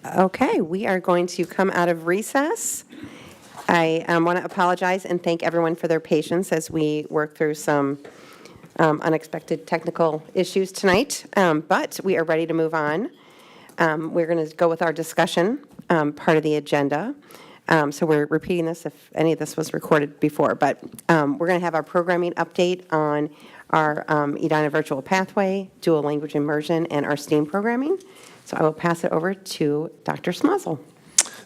Okay, we are going to come out of recess. I want to apologize and thank everyone for their patience as we work through some unexpected technical issues tonight, but we are ready to move on. We're going to go with our discussion part of the agenda. So we're repeating this if any of this was recorded before, but we're going to have our programming update on our Edina Virtual Pathway, dual language immersion, and our STEAM programming. So I will pass it over to Dr. Smazel.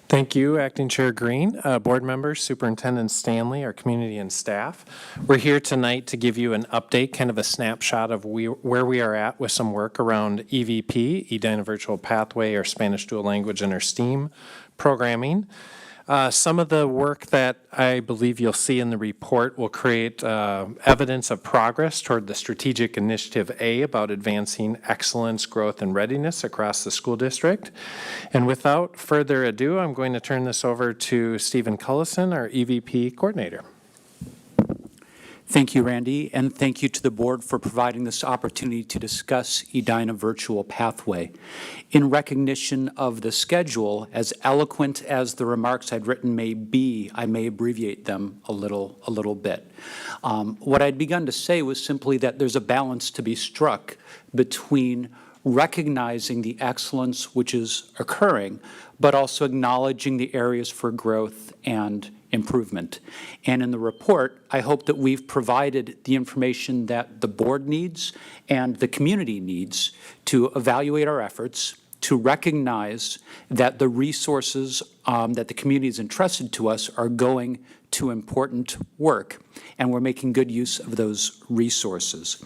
Thank you, Acting Chair Green, board members, Superintendent Stanley, our community and staff. We're here tonight to give you an update, kind of a snapshot of where we are at with some work around EVP, Edina Virtual Pathway, our Spanish dual language, and our STEAM programming. Some of the work that I believe you'll see in the report will create evidence of progress toward the Strategic Initiative A about advancing excellence, growth, and readiness across the school district. And without further ado, I'm going to turn this over to Stephen Cullison, our EVP coordinator. Thank you, Randy, and thank you to the board for providing this opportunity to discuss Edina Virtual Pathway. In recognition of the schedule, as eloquent as the remarks I'd written may be, I may abbreviate them a little bit. What I'd begun to say was simply that there's a balance to be struck between recognizing the excellence which is occurring, but also acknowledging the areas for growth and improvement. And in the report, I hope that we've provided the information that the board needs and the community needs to evaluate our efforts, to recognize that the resources that the community has entrusted to us are going to important work, and we're making good use of those resources.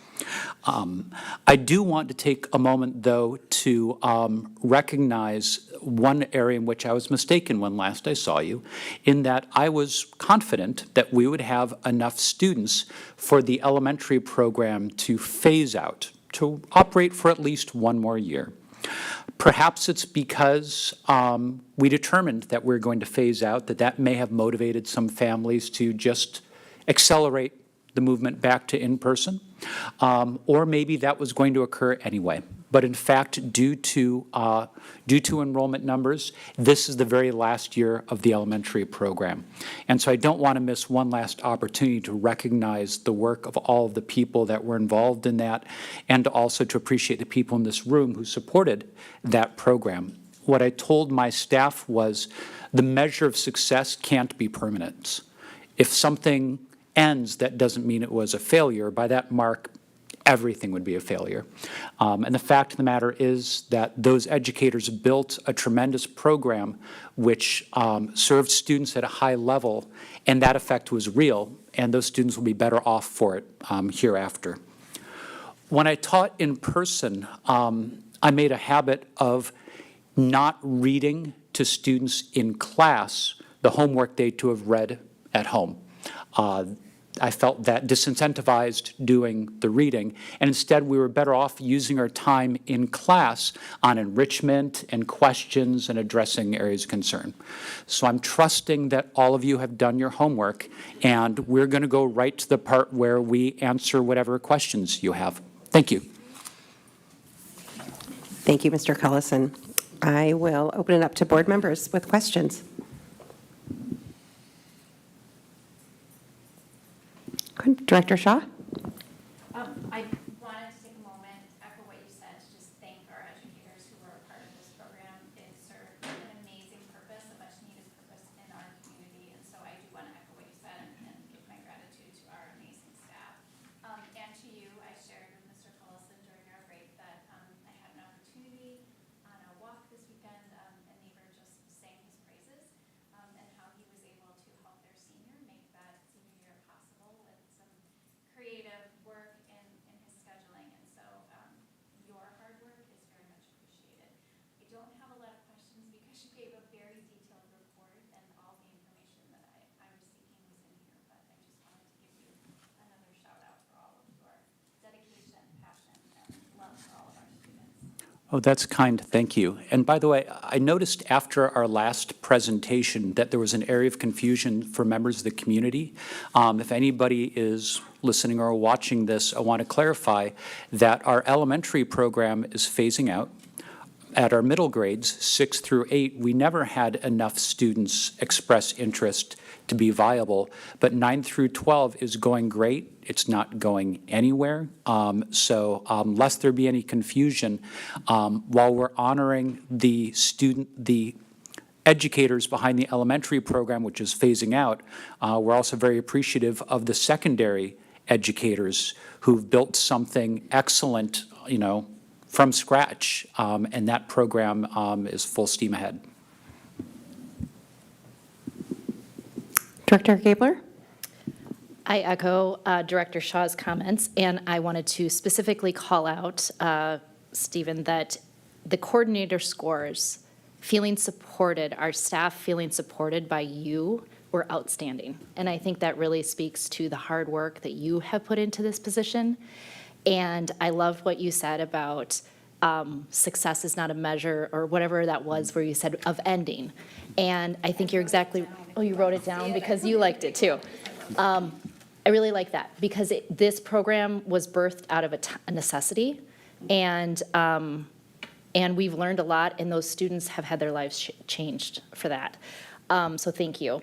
I do want to take a moment, though, to recognize one area in which I was mistaken when last I saw you, in that I was confident that we would have enough students for the elementary program to phase out, to operate for at least one more year. Perhaps it's because we determined that we're going to phase out, that may have motivated some families to just accelerate the movement back to in-person, or maybe that was going to occur anyway. But in fact, due to enrollment numbers, this is the very last year of the elementary program. And so I don't want to miss one last opportunity to recognize the work of all of the people that were involved in that, and also to appreciate the people in this room who supported that program. What I told my staff was the measure of success can't be permanence. If something ends, that doesn't mean it was a failure. By that mark, everything would be a failure. And the fact of the matter is that those educators built a tremendous program which served students at a high level, and that effect was real, and those students will be better off for it hereafter. When I taught in person, I made a habit of not reading to students in class the homework they to have read at home. I felt that disincentivized doing the reading, and instead we were better off using our time in class on enrichment and questions and addressing areas of concern. So I'm trusting that all of you have done your homework, and we're going to go right to the part where we answer whatever questions you have. Thank you. Thank you, Mr. Cullison. I will open it up to board members with questions. Director Shaw? I wanted to take a moment, echo what you said, to just thank our educators who were a part of this program. It served an amazing purpose, a much-needed purpose in our community, and so I do want to echo what you said and give my gratitude to our amazing staff. And to you, I shared with Mr. Cullison during our break that I had an opportunity on a walk this weekend. A neighbor just sang his praises and how he was able to help their senior make that senior year possible with some creative work in his scheduling, and so your hard work is very much appreciated. I don't have a lot of questions because you gave a very detailed report, and all the information that I was seeking was in here, but I just wanted to give you another shout out for all of your dedication, passion, and love for all of our students. Oh, that's kind. Thank you. And by the way, I noticed after our last presentation that there was an area of confusion for members of the community. If anybody is listening or watching this, I want to clarify that our elementary program is phasing out. at our middle grades, 6 through 8, we never had enough students express interest to be viable, but 9 through 12 is going great. It's not going anywhere. Lest there be any confusion, while we're honoring the educators behind the elementary program, which is phasing out, we're also very appreciative of the secondary educators who've built something excellent, from scratch, and that program is full steam ahead. Director Gabler? I echo Director Shaw's comments, and I wanted to specifically call out, Stephen, that the coordinator scores, feeling supported, our staff feeling supported by you, were outstanding. And I think that really speaks to the hard work that you have put into this position. And I love what you said about success is not a measure, or whatever that was where you said of ending. And I think you're exactly, oh, you wrote it down because you liked it too. I really like that because this program was birthed out of a necessity, and we've learned a lot, and those students have had their lives changed for that. So thank you.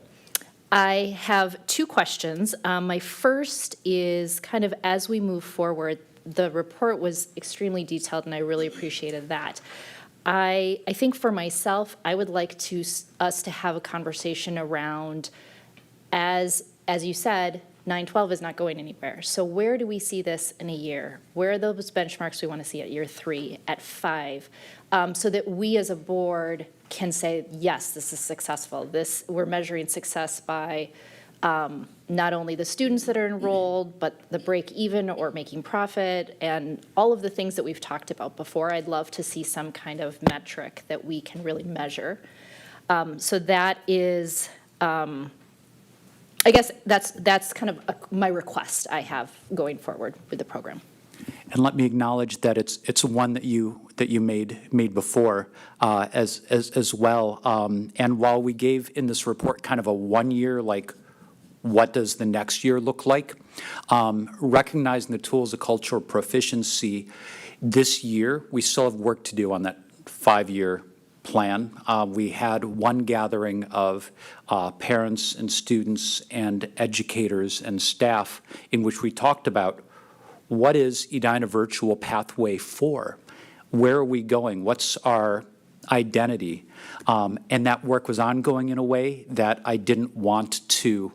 I have 2 questions. My first is kind of as we move forward, the report was extremely detailed, and I really appreciated that. I think for myself, I would like us to have a conversation around, as you said, 9-12 is not going anywhere. So where do we see this in a year? Where are those benchmarks we want to see at year 3, at 5, so that we as a board can say, yes, this is successful. We're measuring success by not only the students that are enrolled, but the break even or making profit, and all of the things that we've talked about before. I'd love to see some kind of metric that we can really measure. So that is, I guess that's kind of my request I have going forward with the program. And let me acknowledge that it's one that you made before as well. And while we gave in this report kind of a 1 year, like, what does the next year look like? Recognizing the tools of cultural proficiency, this year we still have work to do on that 5-year plan. We had one gathering of parents and students and educators and staff in which we talked about what is Edina Virtual Pathway for? Where are we going? What's our identity? And that work was ongoing in a way that I didn't want to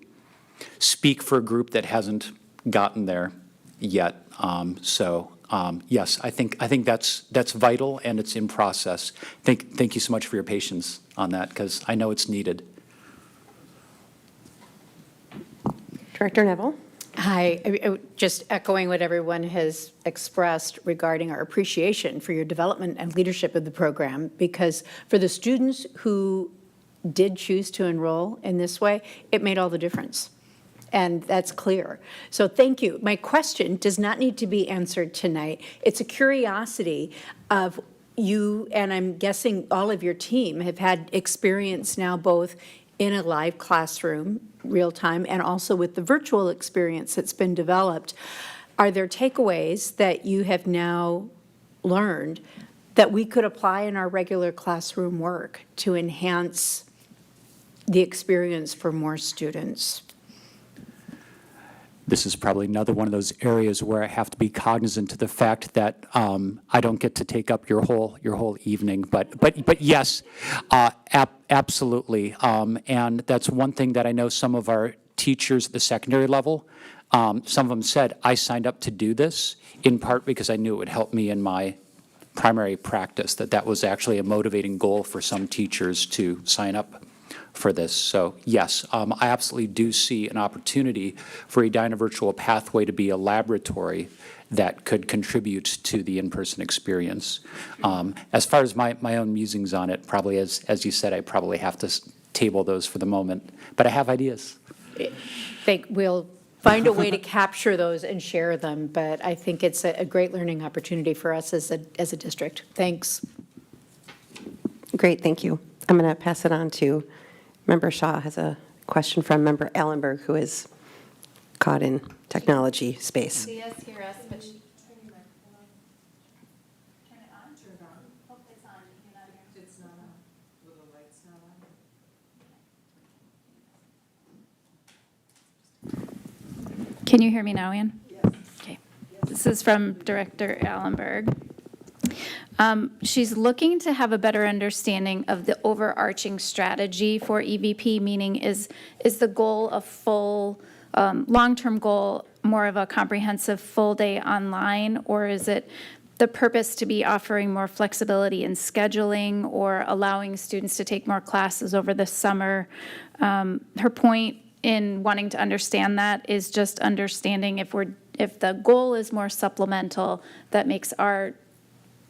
speak for a group that hasn't gotten there yet. Yes, I think that's vital, and it's in process. Thank you so much for your patience on that, because I know it's needed. Director Neville? Hi, just echoing what everyone has expressed regarding our appreciation for your development and leadership of the program, because for the students who did choose to enroll in this way, it made all the difference. And that's clear. So thank you. My question does not need to be answered tonight. It's a curiosity of you, and I'm guessing all of your team have had experience now both in a live classroom, real time, and also with the virtual experience that's been developed. Are there takeaways that you have now learned that we could apply in our regular classroom work to enhance the experience for more students? This is probably another one of those areas where I have to be cognizant of the fact that I don't get to take up your whole evening. But yes, absolutely. And that's one thing that I know some of our teachers at the secondary level, some of them said, I signed up to do this in part because I knew it would help me in my primary practice, that was actually a motivating goal for some teachers to sign up for this. So yes, I absolutely do see an opportunity for Edina Virtual Pathway to be a laboratory that could contribute to the in-person experience. As far as my own musings on it, probably as you said, I probably have to table those for the moment, but I have ideas. We'll find a way to capture those and share them, but I think it's a great learning opportunity for us as a district. Thanks. Great, thank you. I'm going to pass it on to Member Shaw has a question from Member Ellenberg, who is caught in technology space. See us, hear us, but turn it on. Oh, it's on. You Can you hear me now, Ann? Yes. Okay. This is from Director Allenberg. She's looking to have a better understanding of the overarching strategy for EVP, meaning is the goal a full, long-term goal more of a comprehensive full-day online, or is it the purpose to be offering more flexibility in scheduling or allowing students to take more classes over the summer? Her point in wanting to understand that is just understanding if the goal is more supplemental, that makes our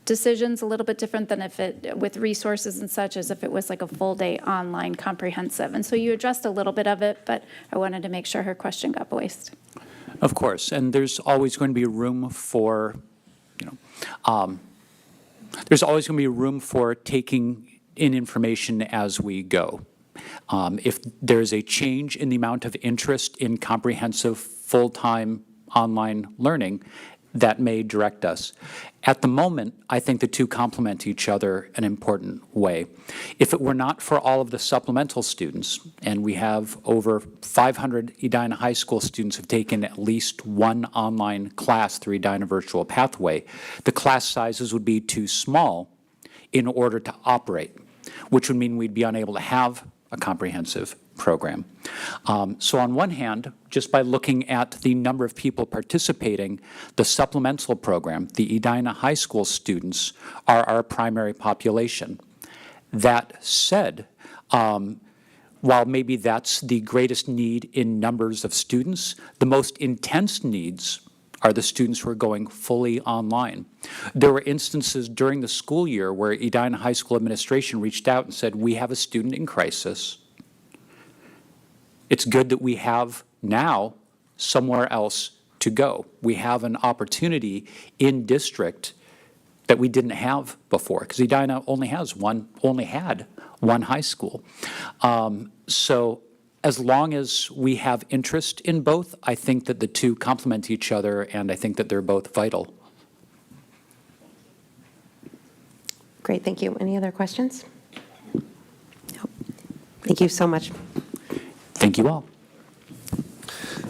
decisions a little bit different than if it, with resources and such, as if it was like a full day online comprehensive. And so you addressed a little bit of it, but I wanted to make sure her question got voiced. Of course, and there's always going to be room for, there's always going to be room for taking in information as we go. If there's a change in the amount of interest in comprehensive full-time online learning, that may direct us. At the moment, I think the two complement each other in an important way. If it were not for all of the supplemental students, and we have over 500 Edina High School students who have taken at least one online class through Edina Virtual Pathway, the class sizes would be too small in order to operate, which would mean we'd be unable to have a comprehensive program. So on one hand, just by looking at the number of people participating, the supplemental program, the Edina High School students, are our primary population. That said, while maybe that's the greatest need in numbers of students, the most intense needs are the students who are going fully online. There were instances during the school year where Edina High School administration reached out and said, we have a student in crisis. It's good that we have now somewhere else to go. We have an opportunity in district that we didn't have before, because Edina only had one high school. So as long as we have interest in both, I think that the two complement each other, and I think that they're both vital. Great, thank you. Any other questions? Nope. Thank you so much. Thank you all.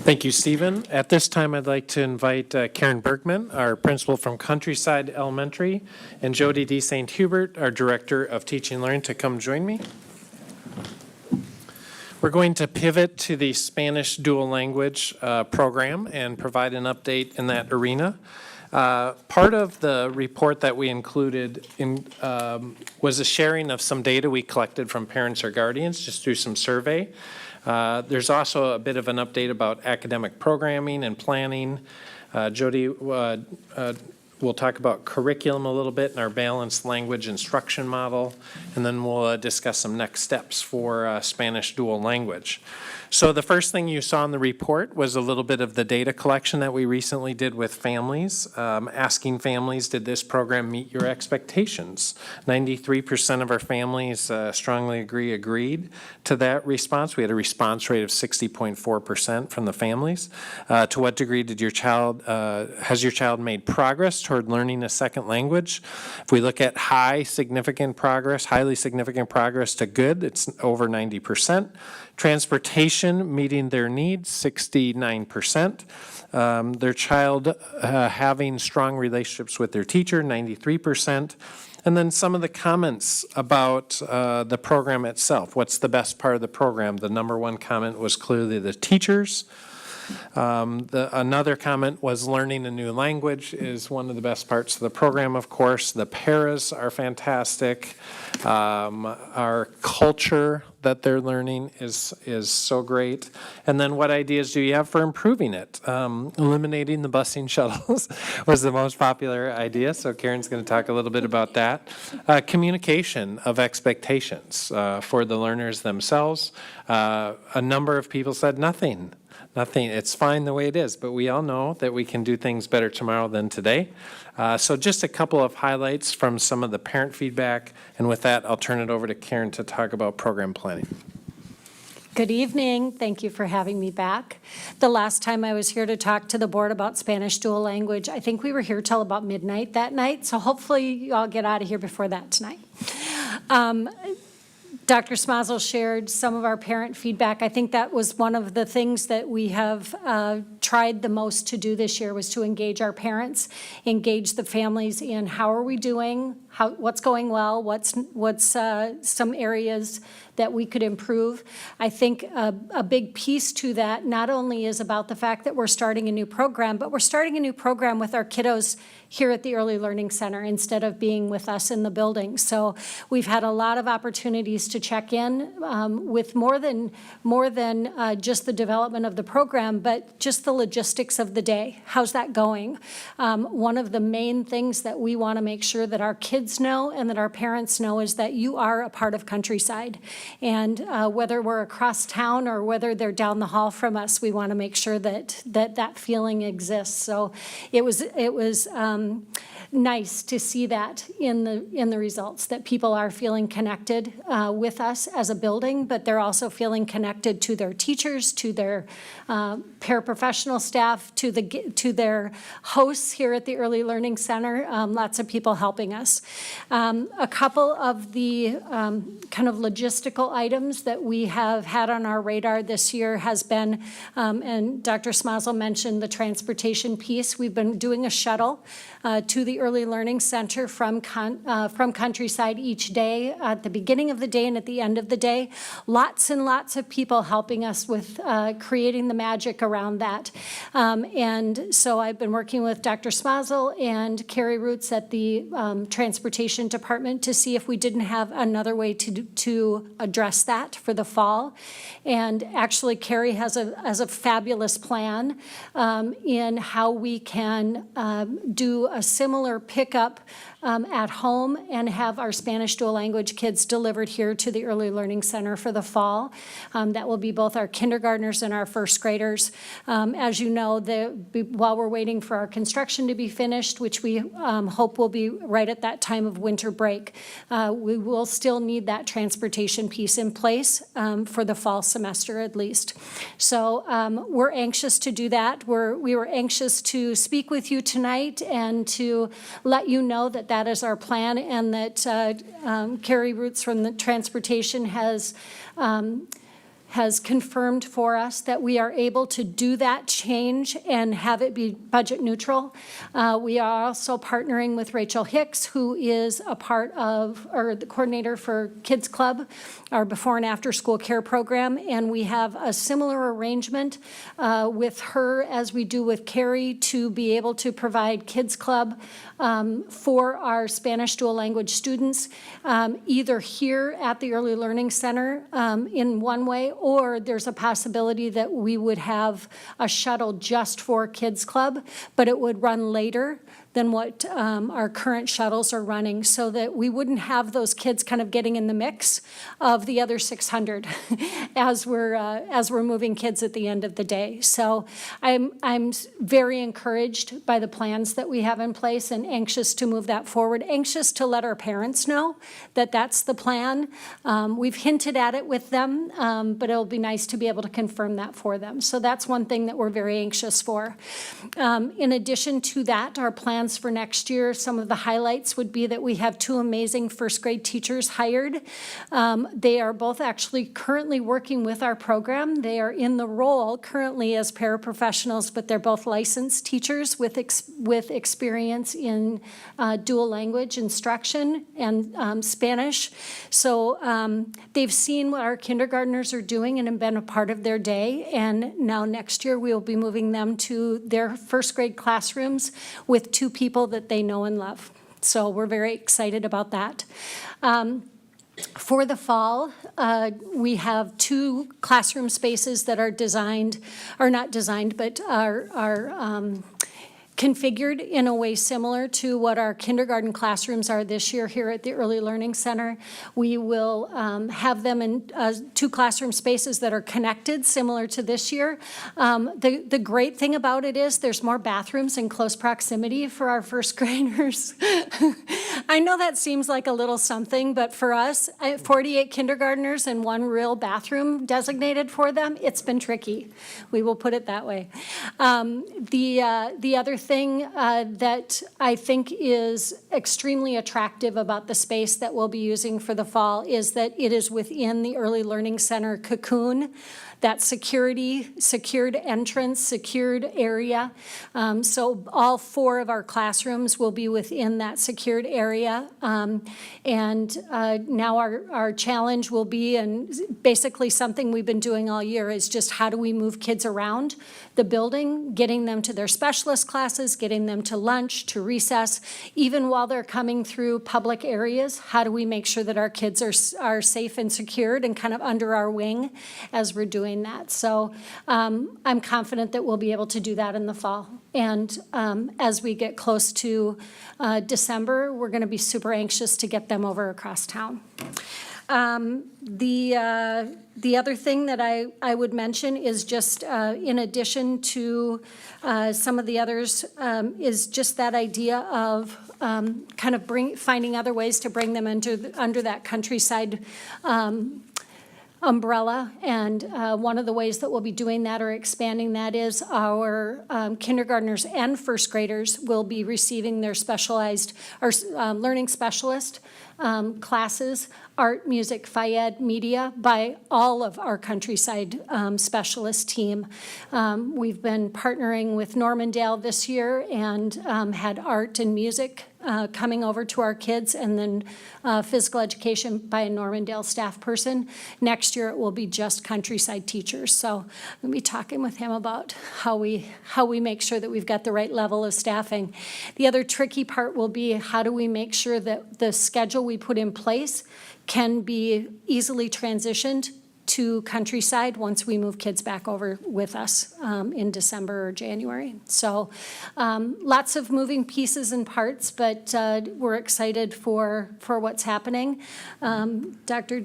Thank you, Stephen. At this time, I'd like to invite Karen Bergman, our principal from Countryside Elementary, and Jody D. St. Hubert, our director of teaching and learning, to come join me. We're going to pivot to the Spanish dual language program and provide an update in that arena. Part of the report that we included was a sharing of some data we collected from parents or guardians just through some survey. There's also a bit of an update about academic programming and planning. Jody we'll talk about curriculum a little bit and our balanced language instruction model, and then we'll discuss some next steps for Spanish dual language. So the first thing you saw in the report was a little bit of the data collection that we recently did with families, asking families, did this program meet your expectations? 93% of our families strongly agreed to that response. We had a response rate of 60.4% from the families. To what degree did your child, has your child made progress toward learning a second language? If we look at highly significant progress to good, it's over 90%. Transportation, meeting their needs, 69%. Their child having strong relationships with their teacher, 93%. And then some of the comments about the program itself. What's the best part of the program? The number one comment was clearly the teachers. Another comment was learning a new language is one of the best parts of the program, of course. The paras are fantastic. Our culture that they're learning is so great. And then what ideas do you have for improving it? Eliminating the busing shuttles was the most popular idea, so Karen's going to talk a little bit about that. Communication of expectations for the learners themselves. A number of people said nothing. It's fine the way it is, but we all know that we can do things better tomorrow than today. So just a couple of highlights from some of the parent feedback, and with that, I'll turn it over to Karen to talk about program planning. Good evening. Thank you for having me back. The last time I was here to talk to the board about Spanish dual language, I think we were here till about midnight that night, so hopefully you all get out of here before that tonight. Dr. Smazel shared some of our parent feedback. I think that was one of the things that we have tried the most to do this year, was to engage our parents, engage the families in how are we doing, what's going well, what's some areas that we could improve. I think a big piece to that not only is about the fact that we're starting a new program, but we're starting a new program with our kiddos here at the Early Learning Center instead of being with us in the building. So we've had a lot of opportunities to check in with more than just the development of the program, but just the logistics of the day. How's that going? One of the main things that we want to make sure that our kids know and that our parents know is that you are a part of Countryside. And whether we're across town or whether they're down the hall from us, we want to make sure that feeling exists. So it was nice to see that in the results, that people are feeling connected with us as a building, but they're also feeling connected to their teachers, to their paraprofessional staff, to their hosts here at the Early Learning Center. Lots of people helping us. A couple of the kind of logistical items that we have had on our radar this year has been, and Dr. Smazel mentioned the transportation piece. We've been doing a shuttle to the Early Learning Center from Countryside each day, at the beginning of the day and at the end of the day. Lots and lots of people helping us with creating the magic around that. And so I've been working with Dr. Smazel and Carrie Roots at the Transportation Department to see if we didn't have another way to address that for the fall. And actually, Carrie has a fabulous plan in how we can do a similar pickup at home and have our Spanish dual language kids delivered here to the Early Learning Center for the fall. That will be both our kindergartners and our first graders. As you know, while we're waiting for our construction to be finished, which we hope will be right at that time of winter break, we will still need that transportation piece in place for the fall semester at least. So we're anxious to do that. We were anxious to speak with you tonight and to let you know that is our plan, and that Carrie Roots from the Transportation has confirmed for us that we are able to do that change and have it be budget neutral. We are also partnering with Rachel Hicks, who is a part of, or the coordinator for Kids Club, our before and after school care program, and we have a similar arrangement with her as we do with Carrie to be able to provide Kids Club for our Spanish dual language students, either here at the Early Learning Center in one way, or there's a possibility that we would have a shuttle just for Kids Club, but it would run later than what our current shuttles are running, so that we wouldn't have those kids kind of getting in the mix of the other 600 as we're moving kids at the end of the day. So I'm very encouraged by the plans that we have in place and anxious to move that forward, anxious to let our parents know that that's the plan. We've hinted at it with them, but it'll be nice to be able to confirm that for them. So that's one thing that we're very anxious for. In addition to that, our plans for next year, some of the highlights would be that we have 2 amazing first grade teachers hired. They are both actually currently working with our program. They are in the role currently as paraprofessionals, but they're both licensed teachers with experience in dual language instruction and Spanish. So they've seen what our kindergartners are doing and have been a part of their day. And now next year we will be moving them to their first grade classrooms with 2 people that they know and love. So we're very excited about that. For the fall, we have 2 classroom spaces that are designed, or not designed, but are configured in a way similar to what our kindergarten classrooms are this year here at the Early Learning Center. We will have them in 2 classroom spaces that are connected, similar to this year. The great thing about it is there's more bathrooms in close proximity for our first graders. I know that seems like a little something, but for us, 48 kindergartners and one real bathroom designated for them, it's been tricky. We will put it that way. The other thing that I think is extremely attractive about the space that we'll be using for the fall is that it is within the Early Learning Center cocoon. That secured entrance, secured area. So all 4 of our classrooms will be within that secured area. And now our challenge will be, and basically something we've been doing all year, is just how do we move kids around the building, getting them to their specialist classes, getting them to lunch, to recess, even while they're coming through public areas. How do we make sure that our kids are safe and secured and kind of under our wing as we're doing that? So I'm confident that we'll be able to do that in the fall. And as we get close to December, we're going to be super anxious to get them over across town. The other thing that I would mention is just in addition to some of the others is just that idea of kind of finding other ways to bring them under that countryside umbrella. And one of the ways that we'll be doing that or expanding that is our kindergartners and first graders will be receiving their specialized or learning specialist classes, art, music, phy-ed, media, by all of our countryside specialist team. We've been partnering with Normandale this year and had art and music coming over to our kids, and then physical education by a Normandale staff person. Next year, it will be just countryside teachers. So I'm going to be talking with him about how we make sure that we've got the right level of staffing. The other tricky part will be how do we make sure that the schedule we put in place can be easily transitioned to countryside once we move kids back over with us in December or January. So lots of moving pieces and parts, but we're excited for what's happening. Dr.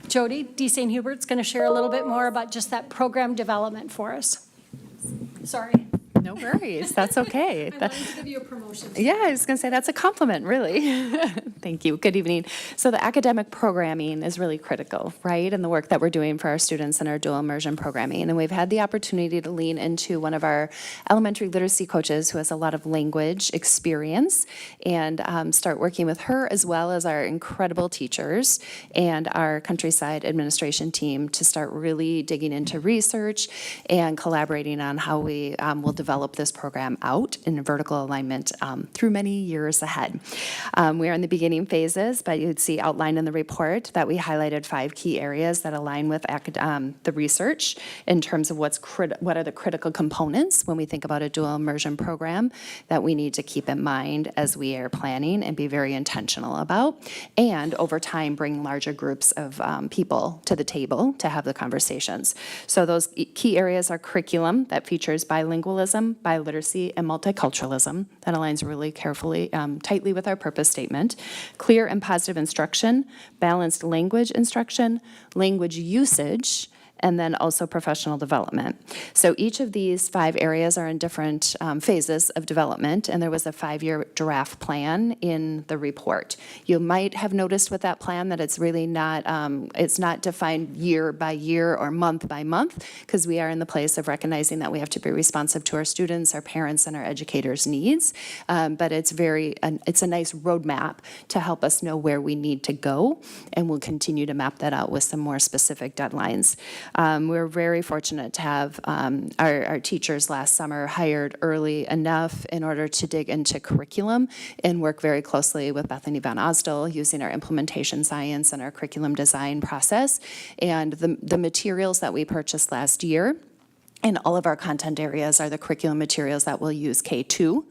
Jody D. St. Hubert's going to share a little bit more about just that program development for us. Sorry. No worries. That's okay. I wanted to give you a promotion. Yeah, I was going to say that's a compliment, really. Thank you. Good evening. So the academic programming is really critical, right? And the work that we're doing for our students in our dual immersion programming. And we've had the opportunity to lean into one of our elementary literacy coaches who has a lot of language experience and start working with her as well as our incredible teachers and our countryside administration team to start really digging into research and collaborating on how we will develop this program out in vertical alignment through many years ahead. We are in the beginning phases, but you'd see outlined in the report that we highlighted 5 key areas that align with the research in terms of what are the critical components when we think about a dual immersion program that we need to keep in mind as we are planning and be very intentional about, and over time bring larger groups of people to the table to have the conversations. So those key areas are curriculum that features bilingualism, biliteracy, and multiculturalism. That aligns really carefully, tightly with our purpose statement. Clear and positive instruction, balanced language instruction, language usage, and then also professional development. So each of these 5 areas are in different phases of development, and there was a 5-year draft plan in the report. You might have noticed with that plan that it's really not, it's not defined year by year or month by month, because we are in the place of recognizing that we have to be responsive to our students, our parents, and our educators' needs. But it's it's a nice roadmap to help us know where we need to go, and we'll continue to map that out with some more specific deadlines. We're very fortunate to have our teachers last summer hired early enough in order to dig into curriculum and work very closely with Bethany Van Osdel using our implementation science and our curriculum design process. And the materials that we purchased last year in all of our content areas are the curriculum materials that we'll use K2.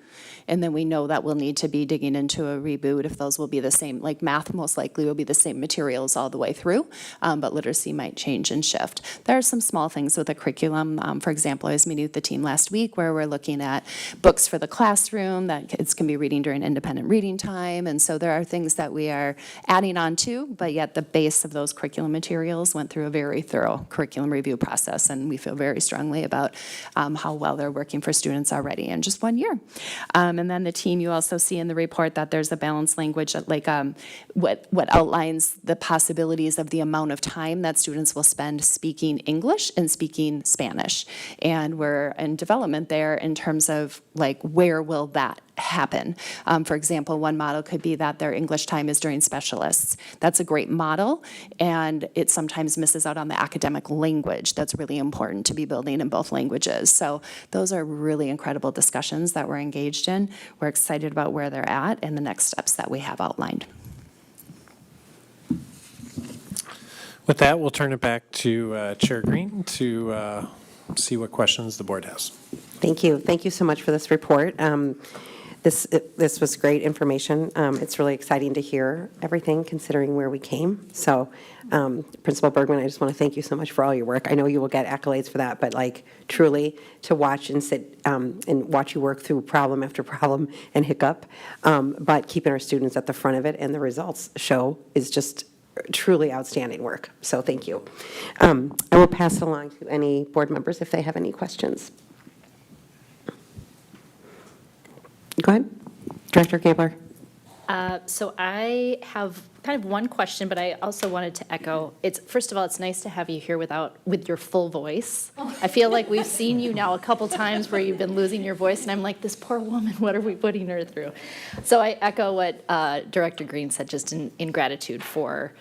And then we know that we'll need to be digging into a reboot if those will be the same, like math most likely will be the same materials all the way through, but literacy might change and shift. There are some small things with the curriculum. For example, I was meeting with the team last week where we're looking at books for the classroom that kids can be reading during independent reading time. And so there are things that we are adding on to, but yet the base of those curriculum materials went through a very thorough curriculum review process, and we feel very strongly say about how well they're working for students already in just 1 year. And then the team, you also see in the report that there's a balanced language, like what outlines the possibilities of the amount of time that students will spend speaking English and speaking Spanish. And we're in development there in terms of like, where will that happen? For example, one model could be that their English time is during specialists. That's a great model, and it sometimes misses out on the academic language that's really important to be building in both languages. So those are really incredible discussions that we're engaged in. We're excited about where they're at and the next steps that we have outlined. With that, we'll turn it back to Chair Green to see what questions the board has. Thank you. Thank you so much for this report. This was great information. It's really exciting to hear everything, considering where we came. So, Principal Bergman, I just want to thank you so much for all your work. I know you will get accolades for that, but like truly to watch and sit and watch you work through problem after problem and hiccup, but keeping our students at the front of it and the results show is just truly outstanding work. So thank you. I will pass it along to any board members if they have any questions. Go ahead, Director Gabler. So I have kind of one question, but I also wanted to echo, first of all, it's nice to have you here with your full voice. I feel like we've seen you now a couple times where you've been losing your voice, and I'm like, this poor woman, what are we putting her through? So I echo what Director Green said, just in gratitude for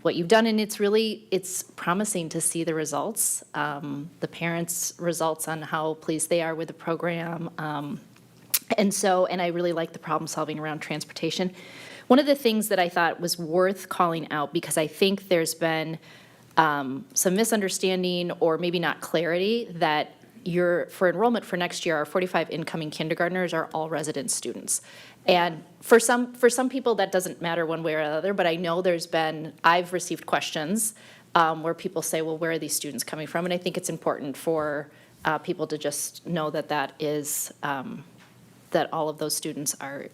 what you've done, and it's promising to see the results, the parents' results on how pleased they are with the program. And I really like the problem solving around transportation. One of the things that I thought was worth calling out, because I think there's been some misunderstanding or maybe not clarity, that for enrollment for next year, our 45 incoming kindergartners are all resident students. And for some people, that doesn't matter one way or the other, but I know I've received questions where people say, well, where are these students coming from? And I think it's important for people to just know that is, that all of those students are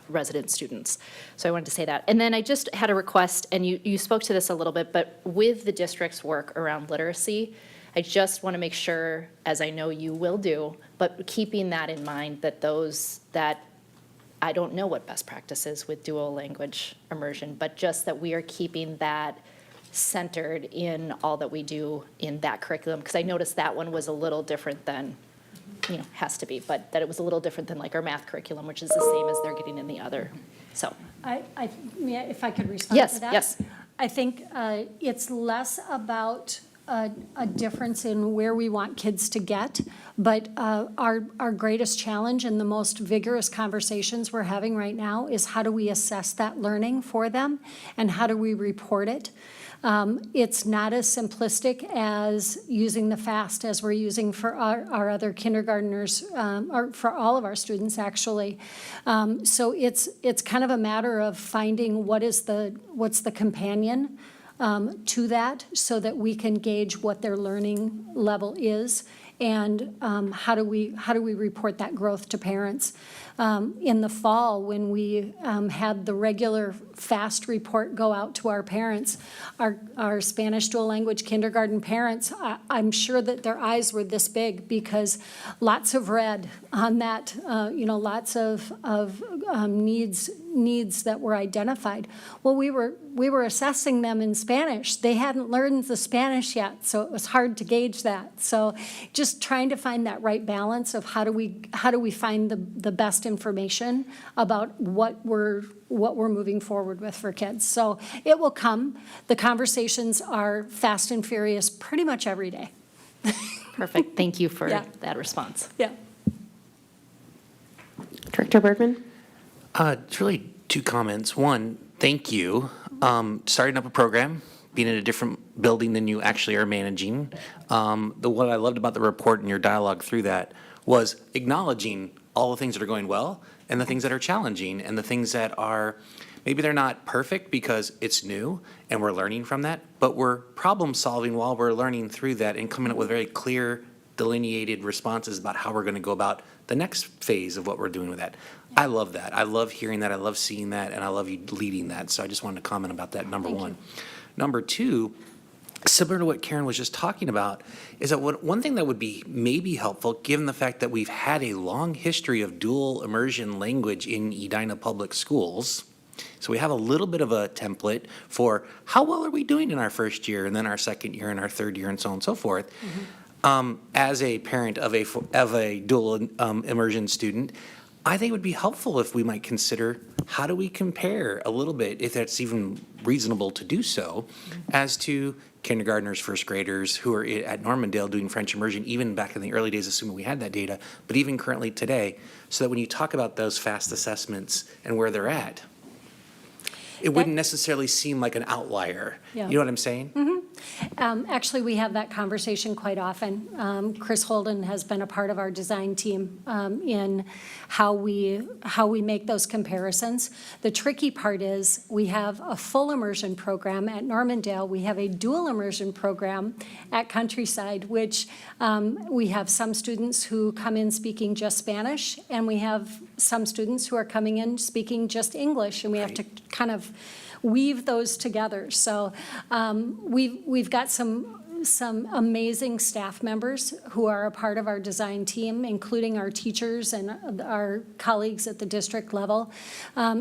resident students. So I wanted to say that. And then I just had a request, and you spoke to this a little bit, but with the district's work around literacy, I just want to make sure, as I know you will do, but keeping that in mind, that I don't know what best practice is with dual language immersion, but just that we are keeping that centered in all that we do in that curriculum, because I noticed that one was a little different than, has to be, but that it was a little different than like our math curriculum, which is the same as they're getting in the other. So, If I could respond to that? Yes. I think it's less about a difference in where we want kids to get, but our greatest challenge and the most vigorous conversations we're having right now is how do we assess that learning for them and how do we report it? It's not as simplistic as using the FAST as we're using for our other kindergartners, or for all of our students, actually. So it's kind of a matter of finding what's the companion to that, so that we can gauge what their learning level is, and how do we report that growth to parents. In the fall, when we had the regular FAST report go out to our parents, our Spanish dual language kindergarten parents, I'm sure that their eyes were this big, because lots of red on that, lots of needs that were identified. Well, we were assessing them in Spanish. They hadn't learned the Spanish yet, so it was hard to gauge that. So just trying to find that right balance of how do we find the best information about what we're moving forward with for kids. So it will come. The conversations are fast and furious pretty much every day. Perfect. Thank you for Yeah. that response. Yeah. Director Bergman? It's really two comments. One, thank you. Starting up a program, being in a different building than you actually are managing. What I loved about the report and your dialogue through that was acknowledging all the things that are going well and the things that are challenging and the things that are, maybe they're not perfect because it's new and we're learning from that, but we're problem solving while we're learning through that and coming up with very clear, delineated responses about how we're going to go about the next phase of what we're doing with that. I love that. I love hearing that. I love seeing that, and I love you leading that. So I just wanted to comment about that, number one. Number two, similar to what Karen was just talking about, is that one thing that would be maybe helpful, given the fact that we've had a long history of dual immersion language in Edina Public Schools, so we have a little bit of a template for how well are we doing in our first year, and then our second year, and our third year, and so on and so forth. As a parent of a dual immersion student, I think it would be helpful if we might consider, how do we compare a little bit, if that's even reasonable to do so, as to kindergartners, first graders who are at Normandale doing French immersion, even back in the early days, assuming we had that data, but even currently today, so that when you talk about those fast assessments and where they're at, it wouldn't necessarily seem like an outlier. Yeah. You know what I'm saying? Actually, we have that conversation quite often. Chris Holden has been a part of our design team in how we make those comparisons. The tricky part is we have a full immersion program at Normandale. We have a dual immersion program at Countryside, which we have some students who come in speaking just Spanish, and we have some students who are coming in speaking just English, and we have to kind of weave those together. So we've got some amazing staff members who are a part of our design team, including our teachers and our colleagues at the district level.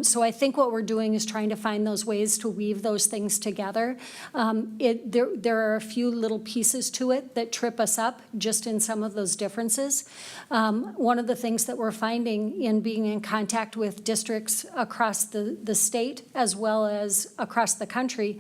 So I think what we're doing is trying to find those ways to weave those things together. There are a few little pieces to it that trip us up just in some of those differences. One of the things that we're finding in being in contact with districts across the state as well as across the country,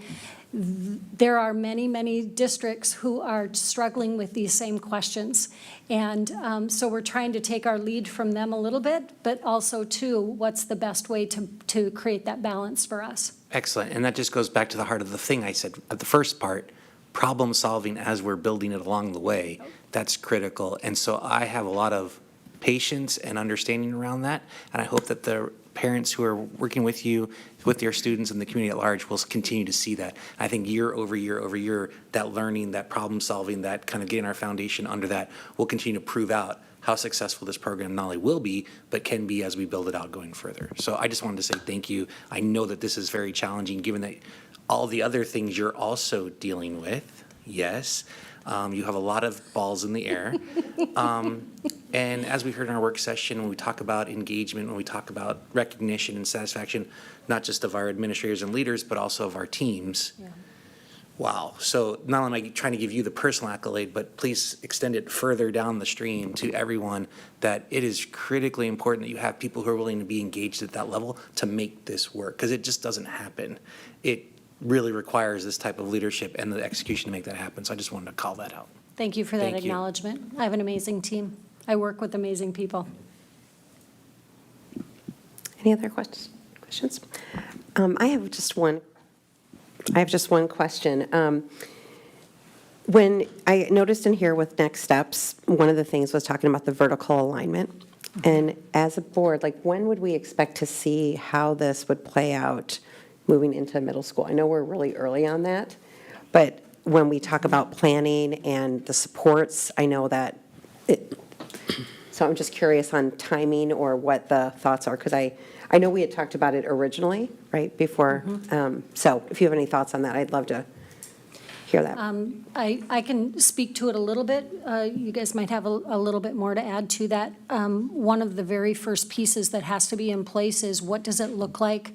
there are many, many districts who are struggling with these same questions. And so we're trying to take our lead from them a little bit, but also, too, what's the best way to create that balance for us? Excellent. And that just goes back to the heart of the thing I said at the first part, problem solving as we're building it along the way. That's critical. And so I have a lot of patience and understanding around that. And I hope that the parents who are working with you, with your students and the community at large will continue to see that. I think year over year over year, that learning, that problem solving, that kind of getting our foundation under that will continue to prove out how successful this program not only will be, but can be as we build it out going further. So I just wanted to say thank you. I know that this is very challenging given that all the other things you're also dealing with. Yes. You have a lot of balls in the air. And as we heard in our work session, when we talk about engagement, when we talk about recognition and satisfaction, not just of our administrators and leaders, but also of our teams. Yeah. Wow. So not only am I trying to give you the personal accolade, but please extend it further down the stream to everyone that it is critically important that you have people who are willing to be engaged at that level to make this work, because it just doesn't happen. It really requires this type of leadership and the execution to make that happen. So I just wanted to call that out. Thank you for that Thank you. acknowledgement. I have an amazing team. I work with amazing people. Any other questions? I have just one question. When I noticed in here with next steps, one of the things was talking about the vertical alignment. And as a board, like, when would we expect to see how this would play out moving into middle school? I know we're really early on that, but when we talk about planning and the supports, I know that so I'm just curious on timing or what the thoughts are, because I know we had talked about it originally, right, before. So if you have any thoughts on that, I'd love to hear that. I can speak to it a little bit. You guys might have a little bit more to add to that. One of the very first pieces that has to be in place is, what does it look like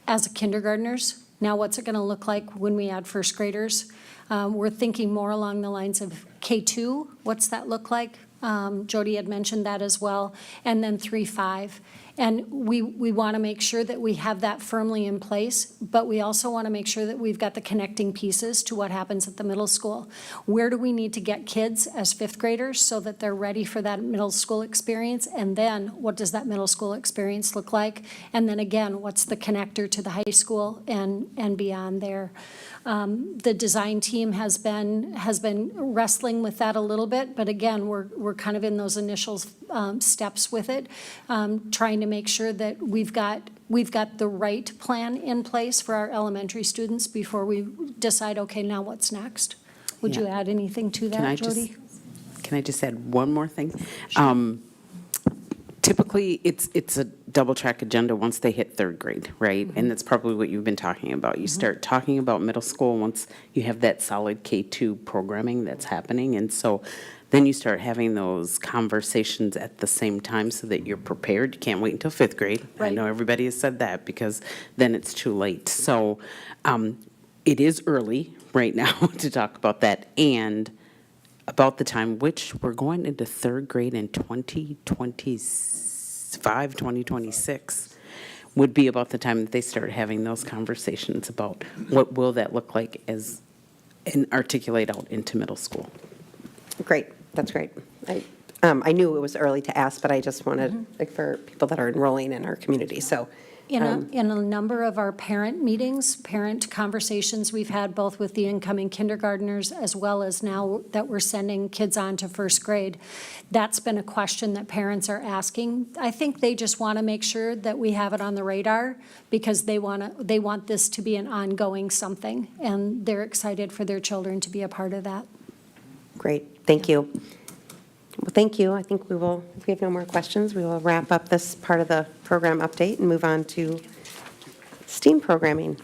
as kindergartners? Now, what's it going to look like when we add first graders? We're thinking more along the lines of K2. What's that look like? Jody had mentioned that as well. And then 3-5. And we want to make sure that we have that firmly in place, but we also want to make sure that we've got the connecting pieces to what happens at the middle school. Where do we need to get kids as fifth graders so that they're ready for that middle school experience? And then what does that middle school experience look like? And then again, what's the connector to the high school and beyond there? The design team has been wrestling with that a little bit, but again, we're kind of in those initial steps with it, trying to make sure that we've got the right plan in place for our elementary students before we decide, okay, now what's next? Would you add anything to that, Jody? Can I just add one more thing? Typically, it's a double track agenda once they hit third grade, right? And that's probably what you've been talking about. You start talking about middle school once you have that solid K-2 programming that's happening. And so then you start having those conversations at the same time so that you're prepared. You can't wait until fifth grade. I Right. know everybody has said that because then it's too late. So it is early right now to talk about that. And about the time, which we're going into third grade in 2025, 2026, would be about the time that they start having those conversations about what will that look like as, and articulate out into middle school. Great, that's great. I knew it was early to ask, but I just wanted, like, for people that are enrolling in our community, so. In a number of our parent meetings, parent conversations we've had both with the incoming kindergartners as well as now that we're sending kids on to first grade, that's been a question that parents are asking. I think they just want to make sure that we have it on the radar because they want this to be an ongoing something, and they're excited for their children to be a part of that. Great, thank you. Well, thank you. I think we will, if we have no more questions, we will wrap up this part of the program update and move on to STEAM programming.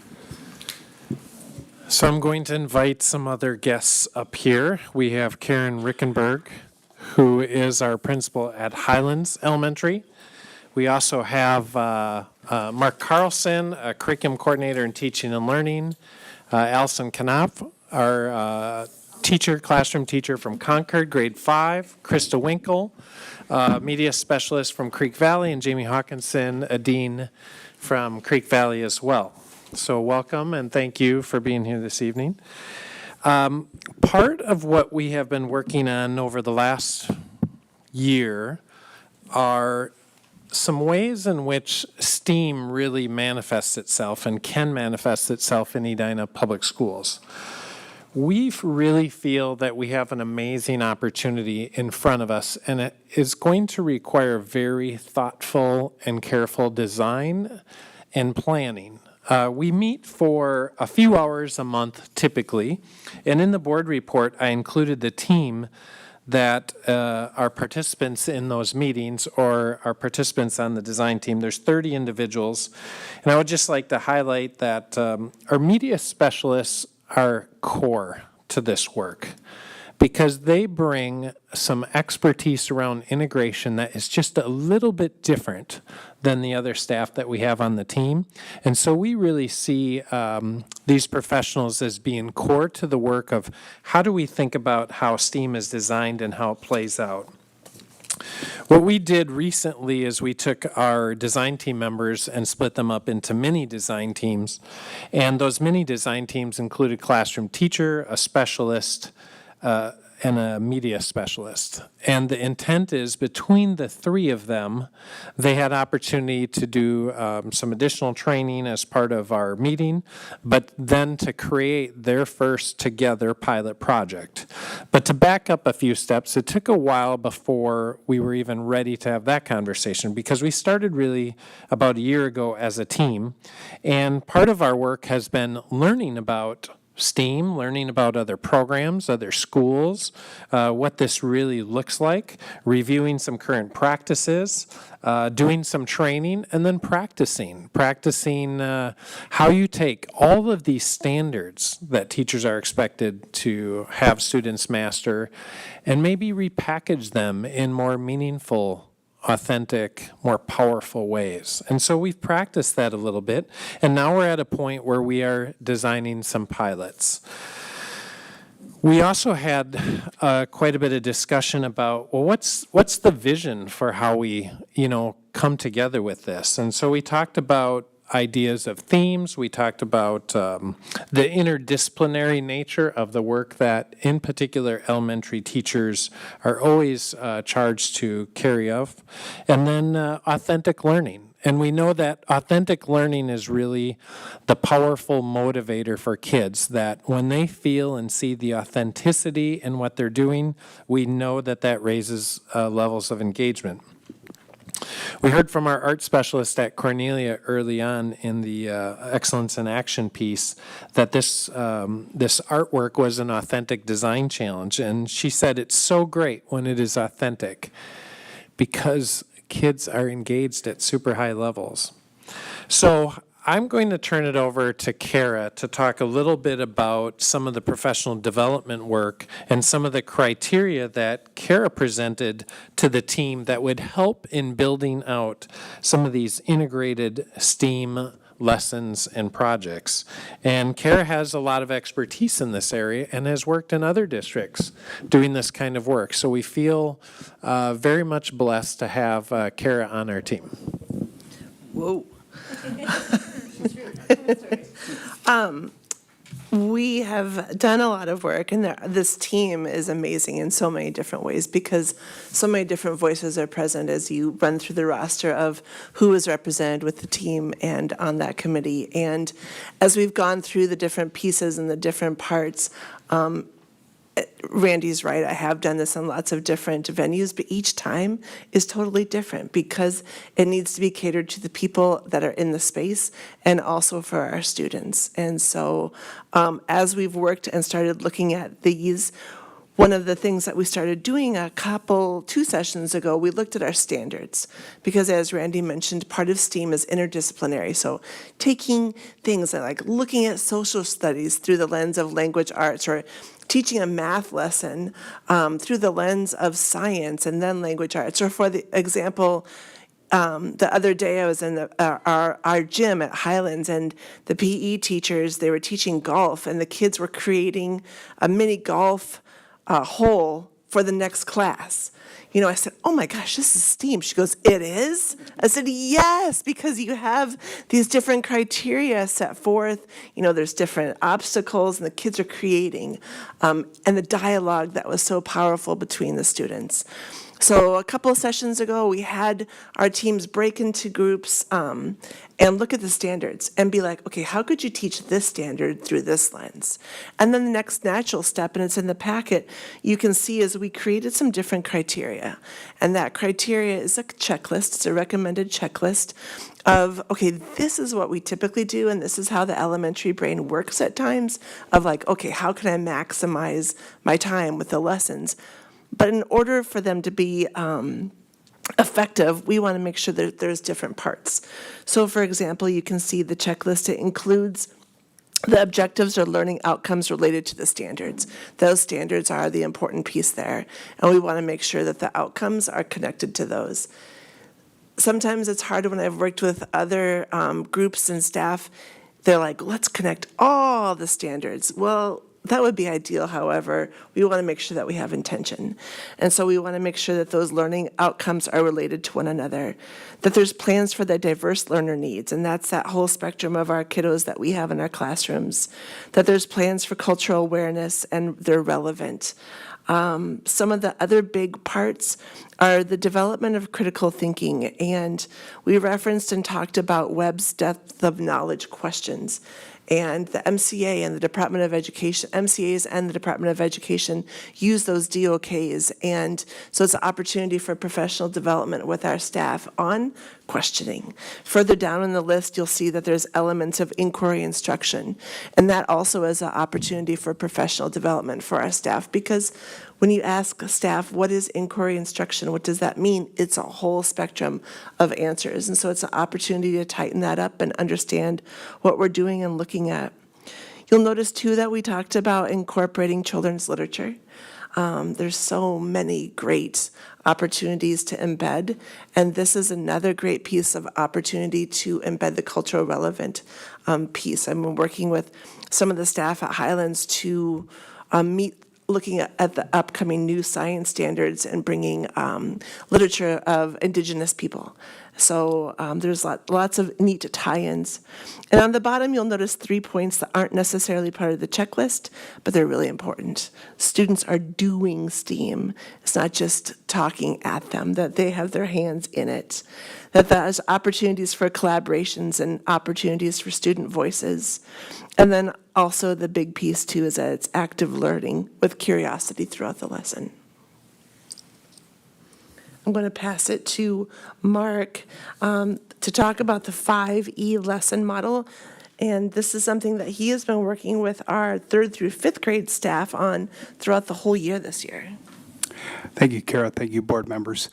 So I'm going to invite some other guests up here. We have Karen Rickenberg, who is our principal at Highlands Elementary. We also have Mark Carlson, a curriculum coordinator in teaching and learning. Allison Knopf, our classroom teacher from Concord, grade 5. Krista Winkle, media specialist from Creek Valley, and Jamie Hawkinson, a dean from Creek Valley as well. So welcome and thank you for being here this evening. Part of what we have been working on over the last year are some ways in which STEAM really manifests itself and can manifest itself in Edina Public Schools. We really feel that we have an amazing opportunity in front of us, and it is going to require very thoughtful and careful design and planning. We meet for a few hours a month typically, and in the board report, I included the team that are participants in those meetings or are participants on the design team. There's 30 individuals, and I would just like to highlight that our media specialists are core to this work because they bring some expertise around integration that is just a little bit different than the other staff that we have on the team. And so we really see these professionals as being core to the work of how do we think about how STEAM is designed and how it plays out. What we did recently is we took our design team members and split them up into mini design teams. And those mini design teams included classroom teacher, a specialist, and a media specialist. And the intent is between the three of them, they had opportunity to do some additional training as part of our meeting, but then to create their first together pilot project. But to back up a few steps, it took a while before we were even ready to have that conversation because we started really about a year ago as a team. And part of our work has been learning about STEAM, learning about other programs, other schools, what this really looks like, reviewing some current practices, doing some training, and then practicing how you take all of these standards that teachers are expected to have students master and maybe repackage them in more meaningful, authentic, more powerful ways. And so we've practiced that a little bit, and now we're at a point where we are designing some pilots. We also had quite a bit of discussion about, well, what's the vision for how we, come together with this? And so we talked about ideas of themes. We talked about the interdisciplinary nature of the work that, in particular, elementary teachers are always charged to carry out. And then authentic learning. And we know that authentic learning is really the powerful motivator for kids, that when they feel and see the authenticity in what they're doing, we know that that raises levels of engagement. We heard from our art specialist at Cornelia early on in the Excellence in Action piece that this artwork was an authentic design challenge. And she said it's so great when it is authentic because kids are engaged at super high levels. So I'm going to turn it over to Kara to talk a little bit about some of the professional development work and some of the criteria that Kara presented to the team that would help in building out some of these integrated STEAM lessons and projects. And Kara has a lot of expertise in this area and has worked in other districts doing this kind of work. So we feel very much blessed to have Kara on our team. Whoa. We have done a lot of work, and this team is amazing in so many different ways because so many different voices are present as you run through the roster of who is represented with the team and on that committee. And as we've gone through the different pieces and the different parts, Randy's right, I have done this in lots of different venues, but each time is totally different because it needs to be catered to the people that are in the space and also for our students. And so as we've worked and started looking at these, one of the things that we started doing 2 sessions ago, we looked at our standards because as Randy mentioned, part of STEAM is interdisciplinary. So taking things like looking at social studies through the lens of language arts or teaching a math lesson through the lens of science and then language arts. Or for the example, the other day I was in our gym at Highlands and the PE teachers, they were teaching golf and the kids were creating a mini golf hole for the next class. You know, I said, oh my gosh, this is STEAM. She goes, it is? I said, yes, because you have these different criteria set forth. You know, there's different obstacles and the kids are creating. And the dialogue that was so powerful between the students. So a couple of sessions ago, we had our teams break into groups and look at the standards and be like, okay, how could you teach this standard through this lens? And then the next natural step, and it's in the packet, you can see is we created some different criteria. And that criteria is a checklist, it's a recommended checklist of, okay, this is what we typically do, and this is how the elementary brain works at times, of like, okay, how can I maximize my time with the lessons? But in order for them to be effective, we want to make sure that there's different parts. So for example, you can see the checklist, it includes the objectives or learning outcomes related to the standards. Those standards are the important piece there, and we want to make sure that the outcomes are connected to those. Sometimes it's hard when I've worked with other groups and staff, they're like, let's connect all the standards. Well, that would be ideal, however, we want to make sure that we have intention. And so we want to make sure that those learning outcomes are related to one another, that there's plans for the diverse learner needs, and that's that whole spectrum of our kiddos that we have in our classrooms, that there's plans for cultural awareness and they're relevant. Some of the other big parts are the development of critical thinking, and we referenced and talked about Webb's depth of knowledge questions. And the MCA and the Department of Education, MCAs and the Department of Education use those DOKs. And so it's an opportunity for professional development with our staff on questioning. Further down in the list, you'll see that there's elements of inquiry instruction. And that also is an opportunity for professional development for our staff, because when you ask staff, what is inquiry instruction? What does that mean? It's a whole spectrum of answers. And so it's an opportunity to tighten that up and understand what we're doing and looking at. You'll notice too that we talked about incorporating children's literature. There's so many great opportunities to embed, and this is another great piece of opportunity to embed the cultural relevant piece. I've been working with some of the staff at Highlands to looking at the upcoming new science standards and bringing literature of Indigenous people. So there's lots of neat tie-ins. And on the bottom, you'll notice 3 points that aren't necessarily part of the checklist, but they're really important. Students are doing STEAM. It's not just talking at them, that they have their hands in it, that there's opportunities for collaborations and opportunities for student voices. And then also the big piece too is that it's active learning with curiosity throughout the lesson. I'm going to pass it to Mark to talk about the 5E lesson model. And this is something that he has been working with our 3rd through 5th grade staff on throughout the whole year this year. Thank you, Kara. Thank you, board members.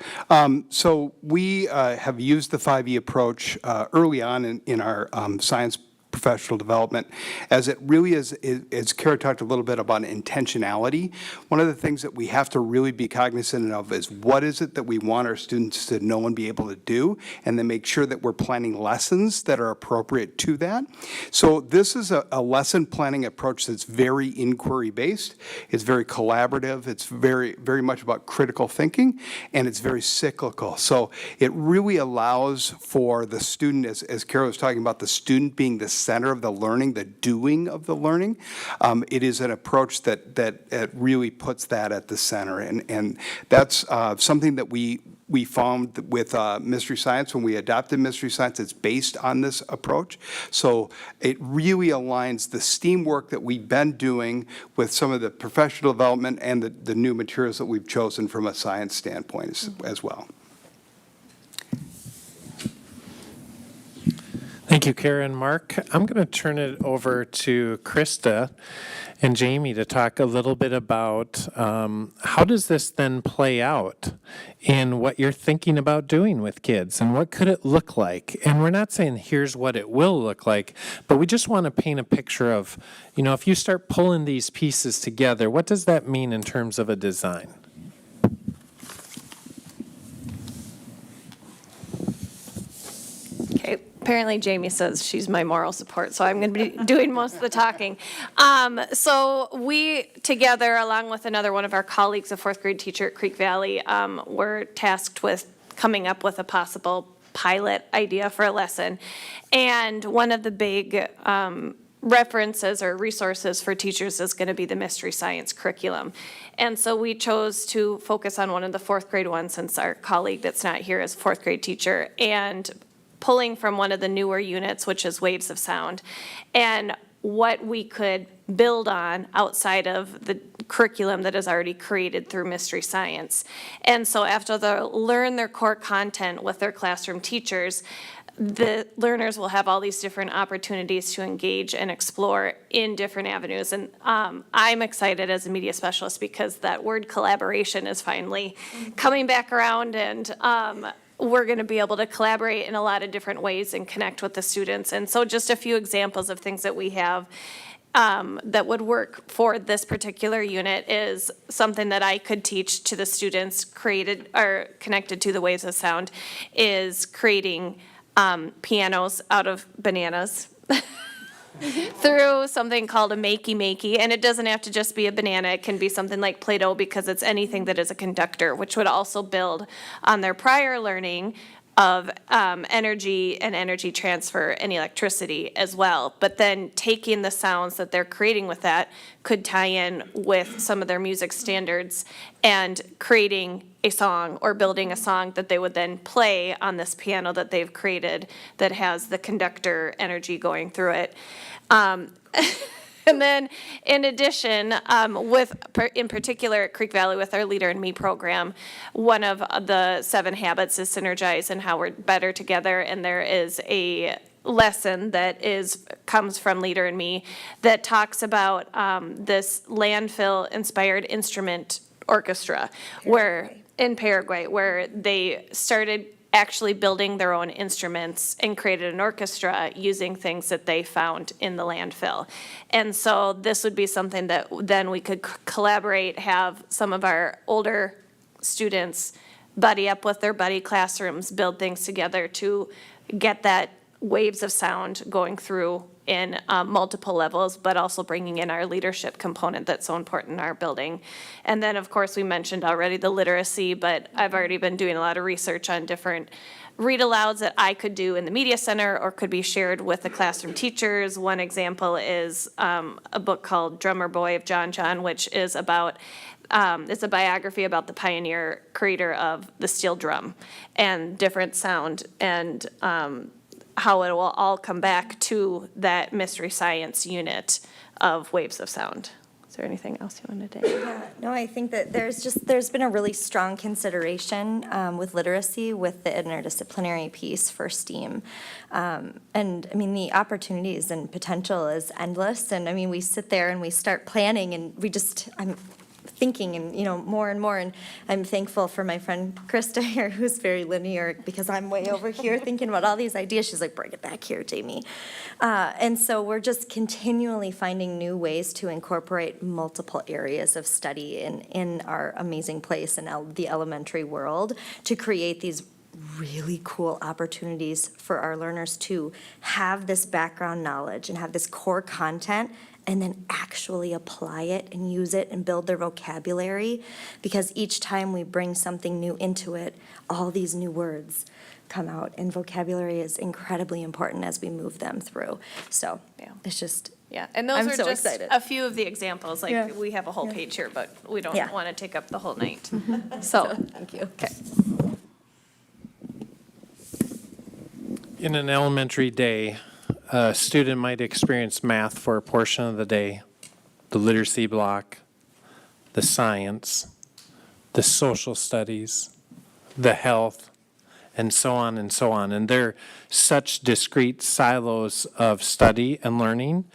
So we have used the 5E approach early on in our science professional development, as it really is, as Kara talked a little bit about intentionality. One of the things that we have to really be cognizant of is what is it that we want our students to know and be able to do, and then make sure that we're planning lessons that are appropriate to that. So this is a lesson planning approach that's very inquiry-based. It's very collaborative. It's very much about critical thinking, and it's very cyclical. So it really allows for the student, as Kara was talking about, the student being the center of the learning, the doing of the learning. It is an approach that really puts that at the center. And that's something that we found with Mystery Science. When we adopted Mystery Science, it's based on this approach. So it really aligns the STEAM work that we've been doing with some of the professional development and the new materials that we've chosen from a science standpoint as well. Thank you, Kara and Mark. I'm going to turn it over to Krista and Jamie to talk a little bit about how does this then play out in what you're thinking about doing with kids, and what could it look like? And we're not saying here's what it will look like, but we just want to paint a picture of, you know, if you start pulling these pieces together, what does that mean in terms of a design? Okay, apparently Jamie says she's my moral support, so I'm going to be doing most of the talking. So we together, along with another one of our colleagues, a fourth grade teacher at Creek Valley, were tasked with coming up with a possible pilot idea for a lesson. And one of the big references or resources for teachers is going to be the Mystery Science curriculum. And so we chose to focus on one of the fourth grade ones, since our colleague that's not here is a fourth grade teacher, and pulling from one of the newer units, which is Waves of Sound, and what we could build on outside of the curriculum that is already created through Mystery Science. And so after they learn their core content with their classroom teachers, the learners will have all these different opportunities to engage and explore in different avenues. And I'm excited as a media specialist because that word collaboration is finally coming back around, and we're going to be able to collaborate in a lot of different ways and connect with the students. And so just a few examples of things that we have that would work for this particular unit is something that I could teach to the students created or connected to the Waves of Sound is creating pianos out of bananas. Through something called a makey, and it doesn't have to just be a banana. It can be something like Play-Doh, because it's anything that is a conductor, which would also build on their prior learning of energy and energy transfer and electricity as well. But then taking the sounds that they're creating with that could tie in with some of their music standards and creating a song or building a song that they would then play on this piano that they've created that has the conductor energy going through it. And then, in addition, in particular at Creek Valley with our Leader in Me program, one of the 7 habits is synergize and how we're better together. And there is a lesson that comes from Leader in Me that talks about this landfill-inspired instrument orchestra, where in Paraguay, where they started actually building their own instruments and created an orchestra using things that they found in the landfill. And so this would be something that then we could collaborate, have some of our older students buddy up with their buddy classrooms, build things together to get that Waves of Sound going through in multiple levels, but also bringing in our leadership component that's so important in our building. And then, of course, we mentioned already the literacy, but I've already been doing a lot of research on different read-alouds that I could do in the media center or could be shared with the classroom teachers. One example is a book called Drummer Boy of John John, which is about it's a biography about the pioneer creator of the steel drum and different sound, and how it will all come back to that Mystery Science unit of Waves of Sound. Is there anything else you wanted to add? Yeah, no, I think that there's been a really strong consideration with literacy with the interdisciplinary piece for STEAM. And I mean, the opportunities and potential is endless. And I mean, we sit there and we start planning and I'm thinking and, more and more. And I'm thankful for my friend Krista here, who's very linear, because I'm way over here thinking about all these ideas. She's like, bring it back here, Jamie. And so we're just continually finding new ways to incorporate multiple areas of study in our amazing place in the elementary world to create these really cool opportunities for our learners to have this background knowledge and have this core content and then actually apply it and use it and build their vocabulary, because each time we bring something new into it, all these new words come out, and vocabulary is incredibly important as we move them through. So Yeah. it's just, Yeah, and those I'm are so just excited. a few of the examples. Like, Yeah. we have a whole page here, but we don't Yeah. want to take up the whole night. So, thank you. okay. In an elementary day, a student might experience math for a portion of the day, the literacy block, the science, the social studies, the health, and so on and so on. And they're such discrete silos of study and learning.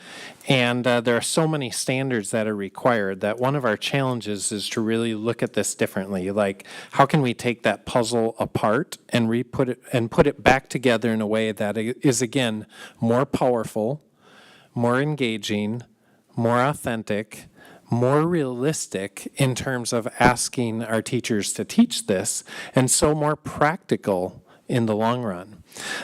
And there are so many standards that are required that one of our challenges is to really look at this differently. Like, how can we take that puzzle apart and put it back together in a way that is, again, more powerful, more engaging, more authentic, more realistic in terms of asking our teachers to teach this, and so more practical in the long run.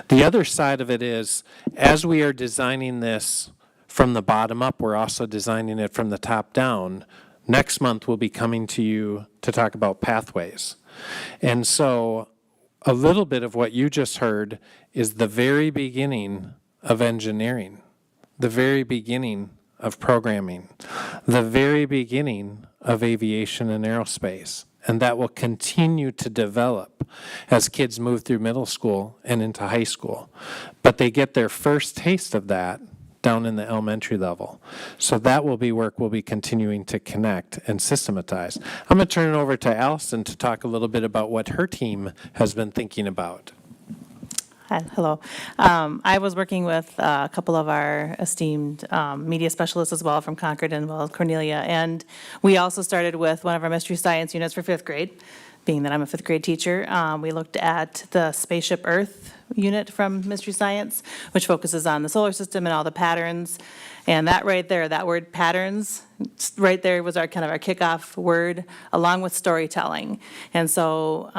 The other side of it is, as we are designing this from the bottom up, we're also designing it from the top down. Next month, we'll be coming to you to talk about pathways. And so a little bit of what you just heard is the very beginning of engineering, the very beginning of programming, the very beginning of aviation and aerospace. And that will continue to develop as kids move through middle school and into high school. But they get their first taste of that down in the elementary level. So that will be work we'll be continuing to connect and systematize. I'm going to turn it over to Allison to talk a little bit about what her team has been thinking about. Hi, hello. I was working with a couple of our esteemed media specialists as well from Concord and well Cornelia, and we also started with one of our mystery science units for fifth grade. Being that I'm a fifth grade teacher, we looked at the Spaceship Earth unit from Mystery Science, which focuses on the solar system and all the patterns. And that right there, that word patterns, right there was our kind of our kickoff word, along with storytelling. And so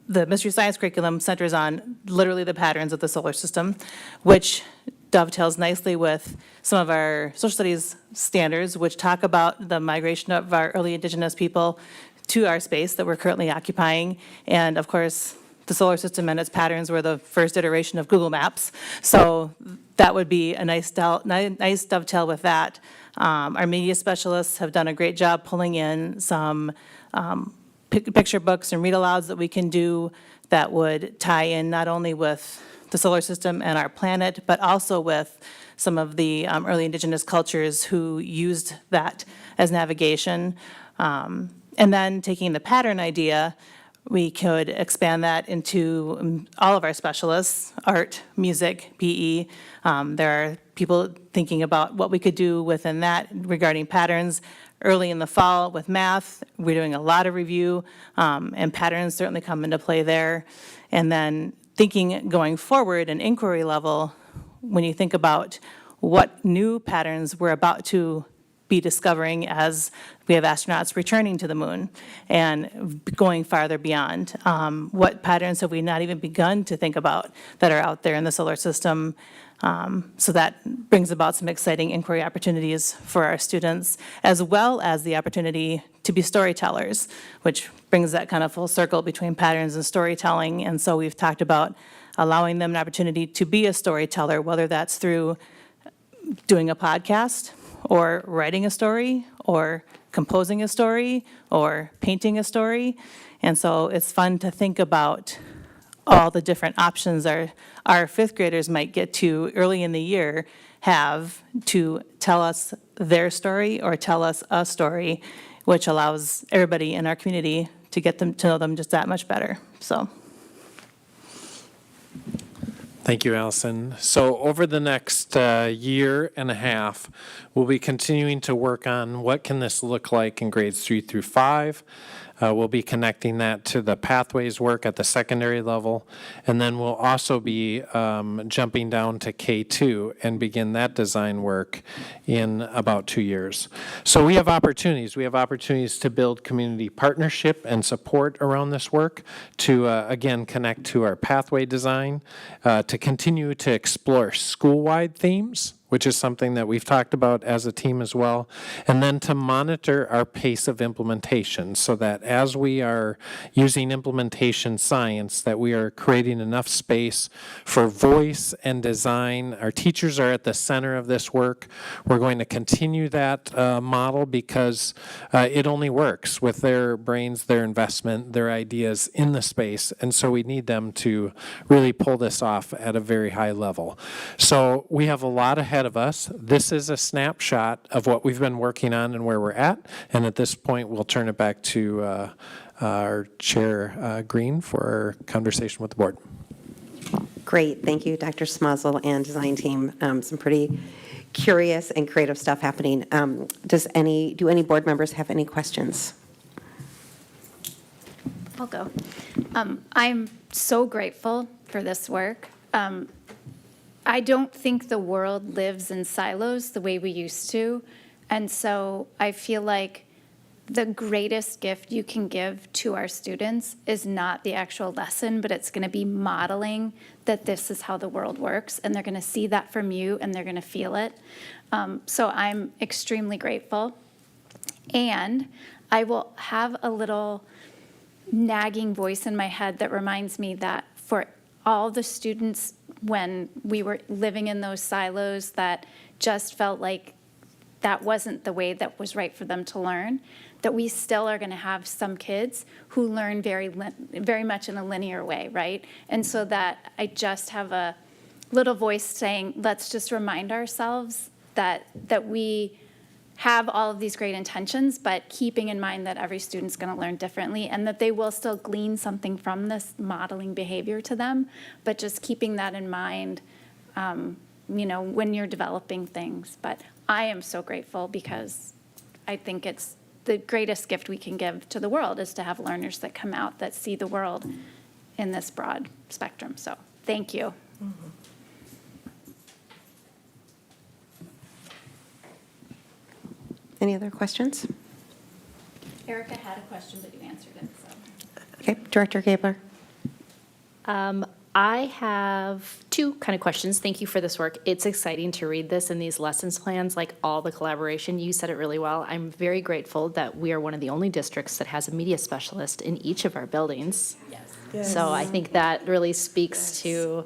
the Mystery Science curriculum centers on literally the patterns of the solar system, which dovetails nicely with some of our social studies standards, which talk about the migration of our early indigenous people to our space that we're currently occupying. And of course, the solar system and its patterns were the first iteration of Google Maps. So that would be a nice dovetail with that. Our media specialists have done a great job pulling in some picture books and read-alouds that we can do that would tie in not only with the solar system and our planet, but also with some of the early indigenous cultures who used that as navigation. And then taking the pattern idea, we could expand that into all of our specialists, art, music, PE. There are people thinking about what we could do within that regarding patterns. Early in the fall with math, we're doing a lot of review, and patterns certainly come into play there. And then thinking going forward, an inquiry level, when you think about what new patterns we're about to be discovering as we have astronauts returning to the moon and going farther beyond. What patterns have we not even begun to think about that are out there in the solar system? So that brings about some exciting inquiry opportunities for our students, as well as the opportunity to be storytellers, which brings that kind of full circle between patterns and storytelling. And so we've talked about allowing them an opportunity to be a storyteller, whether that's through doing a podcast, or writing a story, or composing a story, or painting a story. And so it's fun to think about all the different options our fifth graders might get to early in the year have to tell us their story or tell us a story, which allows everybody in our community to get them to know them just that much better. So. Thank you, Allison. So over the next year and a half, we'll be continuing to work on what can this look like in grades 3 through 5. We'll be connecting that to the pathways work at the secondary level, and then we'll also be jumping down to K2 and begin that design work in about 2 years. So we have opportunities. We have opportunities to build community partnership and support around this work, to again connect to our pathway design, to continue to explore school-wide themes, which is something that we've talked about as a team as well, and then to monitor our pace of implementation so that as we are using implementation science, that we are creating enough space for voice and design. Our teachers are at the center of this work. We're going to continue that model because it only works with their brains, their investment, their ideas in the space, and so we need them to really pull this off at a very high level. So we have a lot ahead of us. This is a snapshot of what we've been working on and where we're at. And at this point, we'll turn it back to our Chair Green for our conversation with the board. Great. Thank you, Dr. Smazel and design team. Some pretty curious and creative stuff happening. Do any board members have any questions? I'll go. I'm so grateful for this work. I don't think the world lives in silos the way we used to. And so I feel like the greatest gift you can give to our students is not the actual lesson, but it's going to be modeling that this is how the world works. And they're going to see that from you and they're going to feel it. So I'm extremely grateful. And I will have a little nagging voice in my head that reminds me that for all the students when we were living in those silos that just felt like that wasn't the way that was right for them to learn, that we still are going to have some kids who learn very much in a linear way, right? And so that I just have a little voice saying, let's just remind ourselves that we have all of these great intentions, but keeping in mind that every student's going to learn differently and that they will still glean something from this modeling behavior to them, but just keeping that in mind, when you're developing things. But I am so grateful because I think it's the greatest gift we can give to the world is to have learners that come out that see the world in this broad spectrum. So thank you. Mm-hmm. Any other questions? Erica had a question, but you answered it, so. Okay, Director Gabler. I have two kind of questions. Thank you for this work. It's exciting to read this and these lessons plans, like all the collaboration. You said it really well. I'm very grateful that we are one of the only districts that has a media specialist in each of our buildings. Yes. So I think that really speaks to,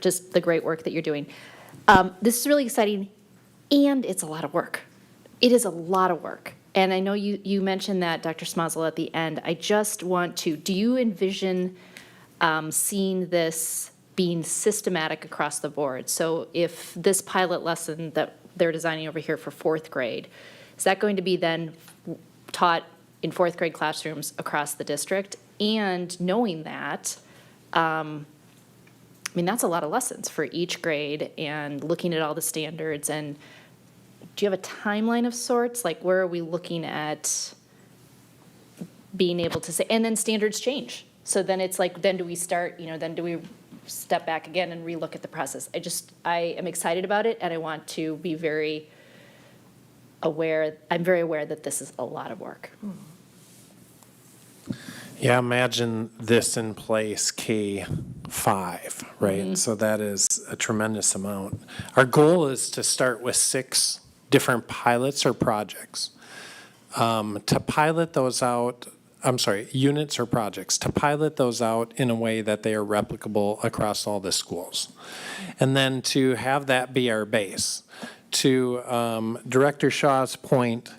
just the great work that you're doing. This is really exciting, and it's a lot of work. It is a lot of work. And I know you mentioned that, Dr. Smazel, at the end. I just want to, do you envision seeing this being systematic across the board? So if this pilot lesson that they're designing over here for fourth grade, is that going to be then taught in fourth grade classrooms across the district? And knowing that, that's a lot of lessons for each grade and looking at all the standards. And do you have a timeline of sorts? Like, where are we looking at being able to say, and then standards change. So then it's like, then do we start, then do we step back again and relook at the process? I am excited about it, and I want to be very aware, I'm very aware that this is a lot of work. Yeah, imagine this in place K5, right? Mm-hmm. So that is a tremendous amount. Our goal is to start with 6 different pilots or projects. To pilot those out, units or projects, to pilot those out in a way that they are replicable across all the schools. And then to have that be our base. To Director Shaw's point,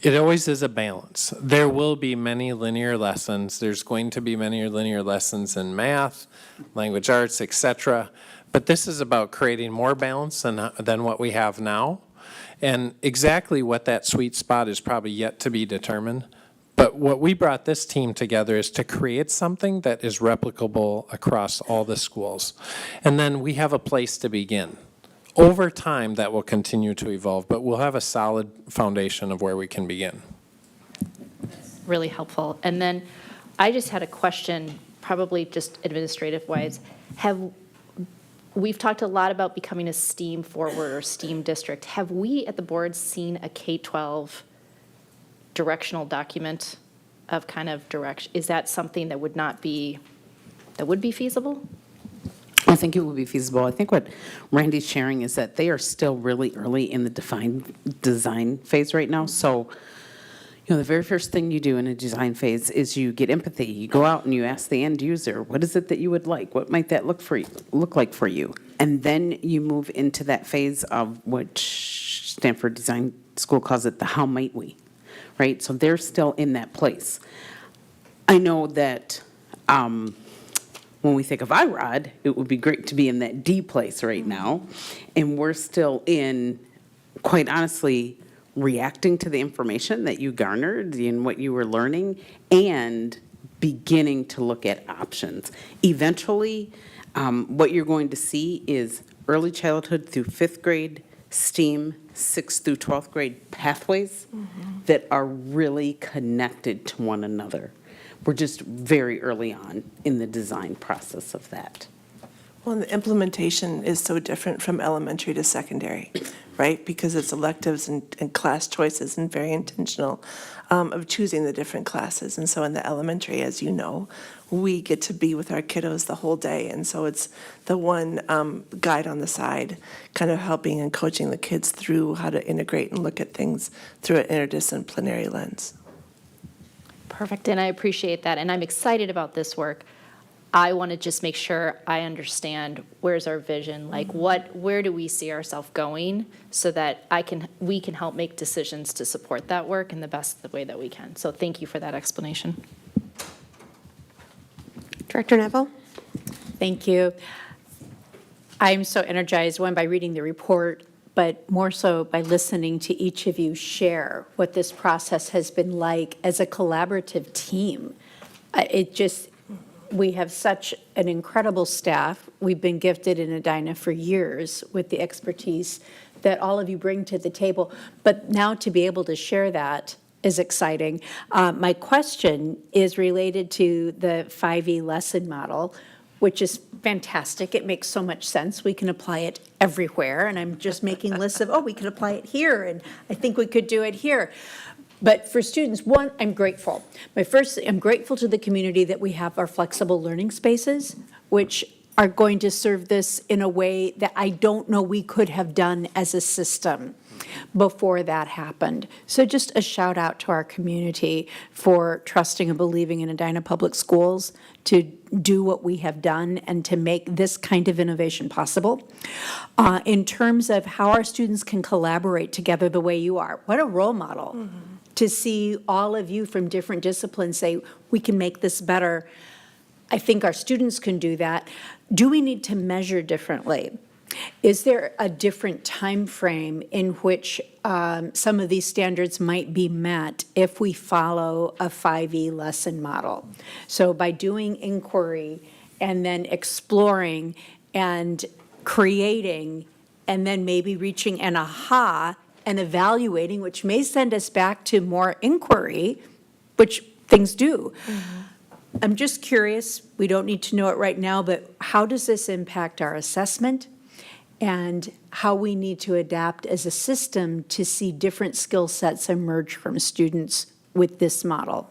it always is a balance. There will be many linear lessons. There's going to be many linear lessons in math, language arts, et cetera. But this is about creating more balance than what we have now. And exactly what that sweet spot is probably yet to be determined. But what we brought this team together is to create something that is replicable across all the schools. And then we have a place to begin. Over time, that will continue to evolve, but we'll have a solid foundation of where we can begin. Really helpful. And then I just had a question, probably just administrative-wise. We've talked a lot about becoming a STEAM forward or STEAM district. Have we at the board seen a K-12 directional document of kind of direction? Is that something that would be feasible? I think it will be feasible. I think what Randy's sharing is that they are still really early in the design phase right now. So, the very first thing you do in a design phase is you get empathy. You go out and you ask the end user, what is it that you would like? What might that look like for you? And then you move into that phase of which Stanford Design School calls it the how might we, right? So they're still in that place. I know that when we think of IROD, it would be great to be in that D place right now. And we're still in, quite honestly, reacting to the information that you garnered and what you were learning and beginning to look at options. Eventually, what you're going to see is early childhood through 5th grade, STEAM, 6th through 12th grade pathways that are really connected to one another. We're just very early on in the design process of that. Well, and the implementation is so different from elementary to secondary, right? Because it's electives and class choices and very intentional of choosing the different classes. And so in the elementary, as you know, we get to be with our kiddos the whole day. And so it's the one guide on the side, kind of helping and coaching the kids through how to integrate and look at things through an interdisciplinary lens. Perfect, and I appreciate that, and I'm excited about this work. I want to just make sure I understand where's our vision, like where do we see ourselves going, so that we can help make decisions to support that work in the best way that we can. So thank you for that explanation. Director Neville? Thank you. I'm so energized, one, by reading the report, but more so by listening to each of you share what this process has been like as a collaborative team. We have such an incredible staff. We've been gifted in Edina for years with the expertise that all of you bring to the table. But now to be able to share that is exciting. My question is related to the 5E lesson model, which is fantastic. It makes so much sense. We can apply it everywhere. And I'm just making lists of, we could apply it here, and I think we could do it here. But for students, one, I'm grateful. I'm grateful to the community that we have our flexible learning spaces, which are going to serve this in a way that I don't know we could have done as a system before that happened. So just a shout out to our community for trusting and believing in Edina Public Schools to do what we have done and to make this kind of innovation possible. In terms of how our students can collaborate together the way you are, what a role model. To see all of you from different disciplines say, we can make this better. I think our students can do that. Do we need to measure differently? Is there a different time frame in which some of these standards might be met if we follow a 5E lesson model? So by doing inquiry and then exploring and creating and then maybe reaching an aha and evaluating, which may send us back to more inquiry, which things do. I'm just curious, we don't need to know it right now, but how does this impact our assessment and how we need to adapt as a system to see different skill sets emerge from students with this model?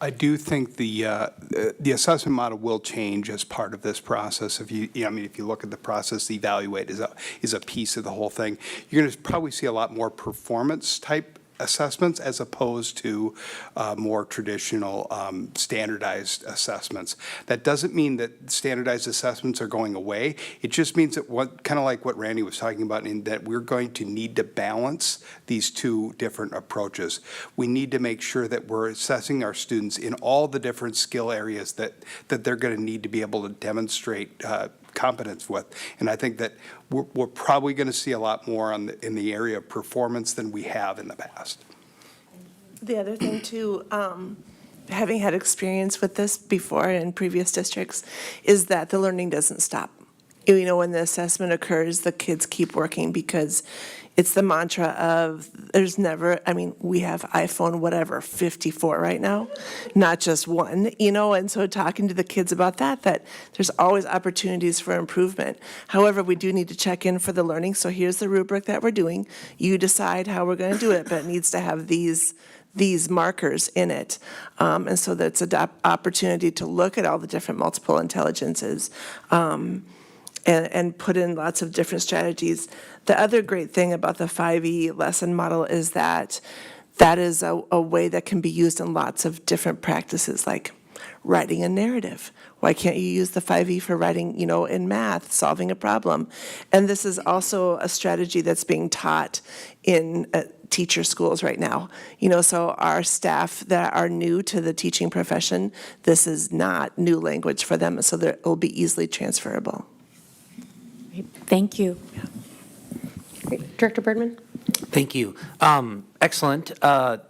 I do think the assessment model will change as part of this process. If you look at the process, the evaluate is a piece of the whole thing. You're going to probably see a lot more performance type assessments as opposed to more traditional standardized assessments. That doesn't mean that standardized assessments are going away. It just means that kind of like what Randy was talking about, in that we're going to need to balance these two different approaches. We need to make sure that we're assessing our students in all the different skill areas that they're going to need to be able to demonstrate competence with. And I think that we're probably going to see a lot more in the area of performance than we have in the past. The other thing too, having had experience with this before in previous districts, is that the learning doesn't stop. You know, when the assessment occurs, the kids keep working because it's the mantra of there's never, I mean, we have iPhone, whatever, 54 right now, not just one, you know, and so talking to the kids about that there's always opportunities for improvement. However, we do need to check in for the learning, so here's the rubric that we're doing. You decide how we're going to do it, but it needs to have these markers in it. And so that's an opportunity to look at all the different multiple intelligences and put in lots of different strategies. The other great thing about the 5E lesson model is that is a way that can be used in lots of different practices, like writing a narrative. Why can't you use the 5E for writing, you know, in math, solving a problem? And this is also a strategy that's being taught in teacher schools right now. You know, so our staff that are new to the teaching profession, this is not new language for them, so that it will be easily transferable. Thank you. Great. Director Birdman? Thank you. Excellent.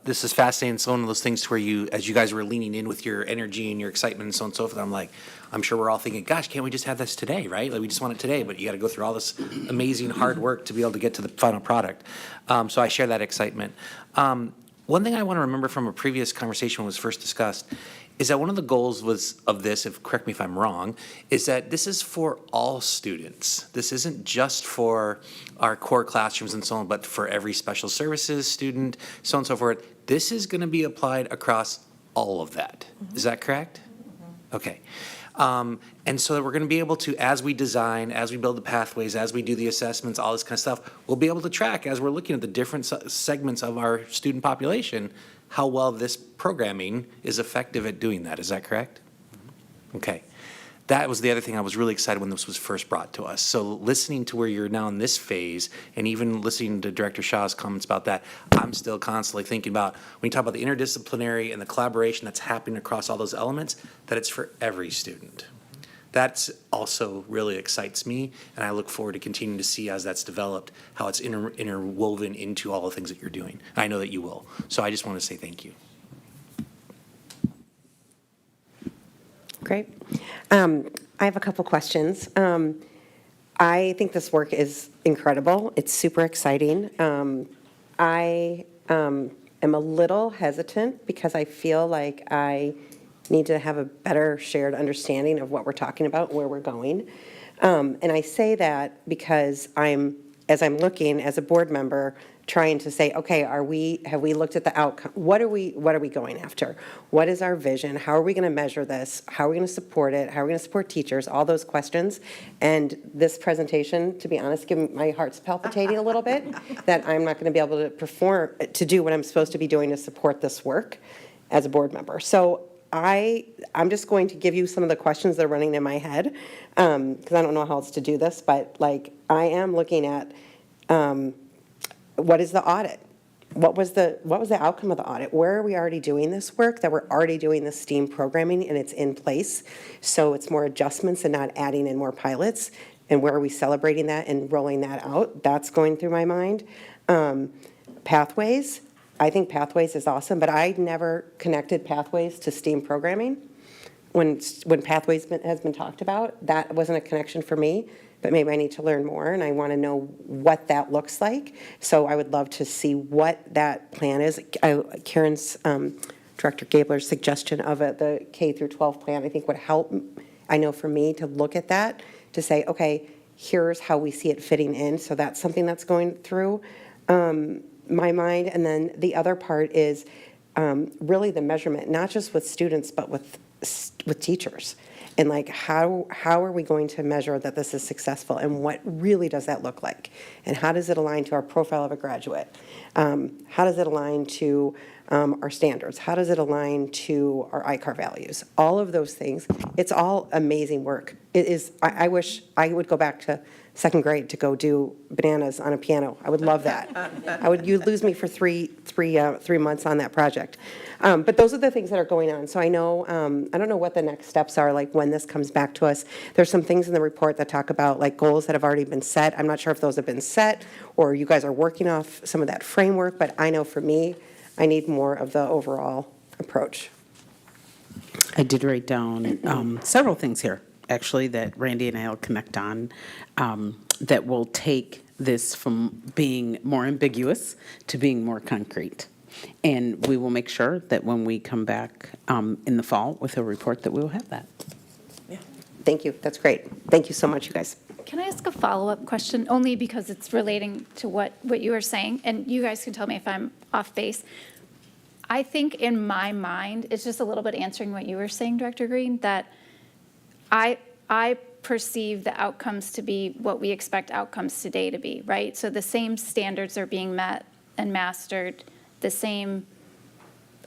This is fascinating. It's one of those things where you, as you guys were leaning in with your energy and your excitement and so on and so forth, I'm like, I'm sure we're all thinking, gosh, can't we just have this today, right? Like, we just want it today, but you got to go through all this amazing hard work to be able to get to the final product. So I share that excitement. One thing I want to remember from a previous conversation when it was first discussed is that one of the goals of this, correct me if I'm wrong, is that this is for all students. This isn't just for our core classrooms and so on, but for every special services student, so on and so forth. This is going to be applied across all of that. Is that correct? Okay. And so that we're going to be able to, as we design, as we build the pathways, as we do the assessments, all this kind of stuff, we'll be able to track, as we're looking at the different segments of our student population, how well this programming is effective at doing that. Is that correct? Okay. That was the other thing I was really excited when this was first brought to us. So listening to where you're now in this phase, and even listening to Director Shaw's comments about that, I'm still constantly thinking about, when you talk about the interdisciplinary and the collaboration that's happening across all those elements, that it's for every student. That's also really excites me, and I look forward to continuing to see as that's developed, how it's interwoven into all the things that you're doing. I know that you will. So I just want to say thank you. Great. I have a couple questions. I think this work is incredible. It's super exciting. I am a little hesitant because I feel like I need to have a better shared understanding of what we're talking about, where we're going. And I say that because as I'm looking as a board member, trying to say, okay, have we looked at the outcome? What are we going after? What is our vision? How are we going to measure this? How are we going to support it? How are we going to support teachers? All those questions. And this presentation, to be honest, my heart's palpitating a little bit that I'm not going to be able to do what I'm supposed to be doing to support this work as a board member. So I'm just going to give you some of the questions that are running in my head, because I don't know how else to do this, but like I am looking at what is the audit? What was the outcome of the audit? Where are we already doing this work, that we're already doing the STEAM programming and it's in place? So it's more adjustments and not adding in more pilots. And where are we celebrating that and rolling that out? That's going through my mind. Pathways. I think Pathways is awesome, but I never connected Pathways to STEAM programming. When Pathways has been talked about, that wasn't a connection for me, but maybe I need to learn more, and I want to know what that looks like. So I would love to see what that plan is. Karen's, Director Gabler's suggestion of the K through 12 plan, I think would help, I know for me, to look at that, to say, okay, here's how we see it fitting in. So that's something that's going through my mind. And then the other part is really the measurement, not just with students, but with teachers. And like, how are we going to measure that this is successful, and what really does that look like? And how does it align to our profile of a graduate? How does it align to our standards? How does it align to our ICAR values? All of those things, it's all amazing work. It is, I wish I would go back to second grade to go do bananas on a piano. I would love that. You'd lose me for three months on that project. But those are the things that are going on. So I know, I don't know what the next steps are, like when this comes back to us. There's some things in the report that talk about like goals that have already been set. I'm not sure if those have been set or you guys are working off some of that framework, but I know for me, I need more of the overall approach. I did write down several things here, actually, that Randy and I will connect on, that will take this from being more ambiguous to being more concrete. And we will make sure that when we come back in the fall with a report, that we will have that. Thank you. That's great. Thank you so much, you guys. Can I ask a follow-up question, only because it's relating to what you were saying, and you guys can tell me if I'm off base. I think in my mind, it's just a little bit answering what you were saying, Director Green, that I perceive the outcomes to be what we expect outcomes today to be, right? So the same standards are being met and mastered, the same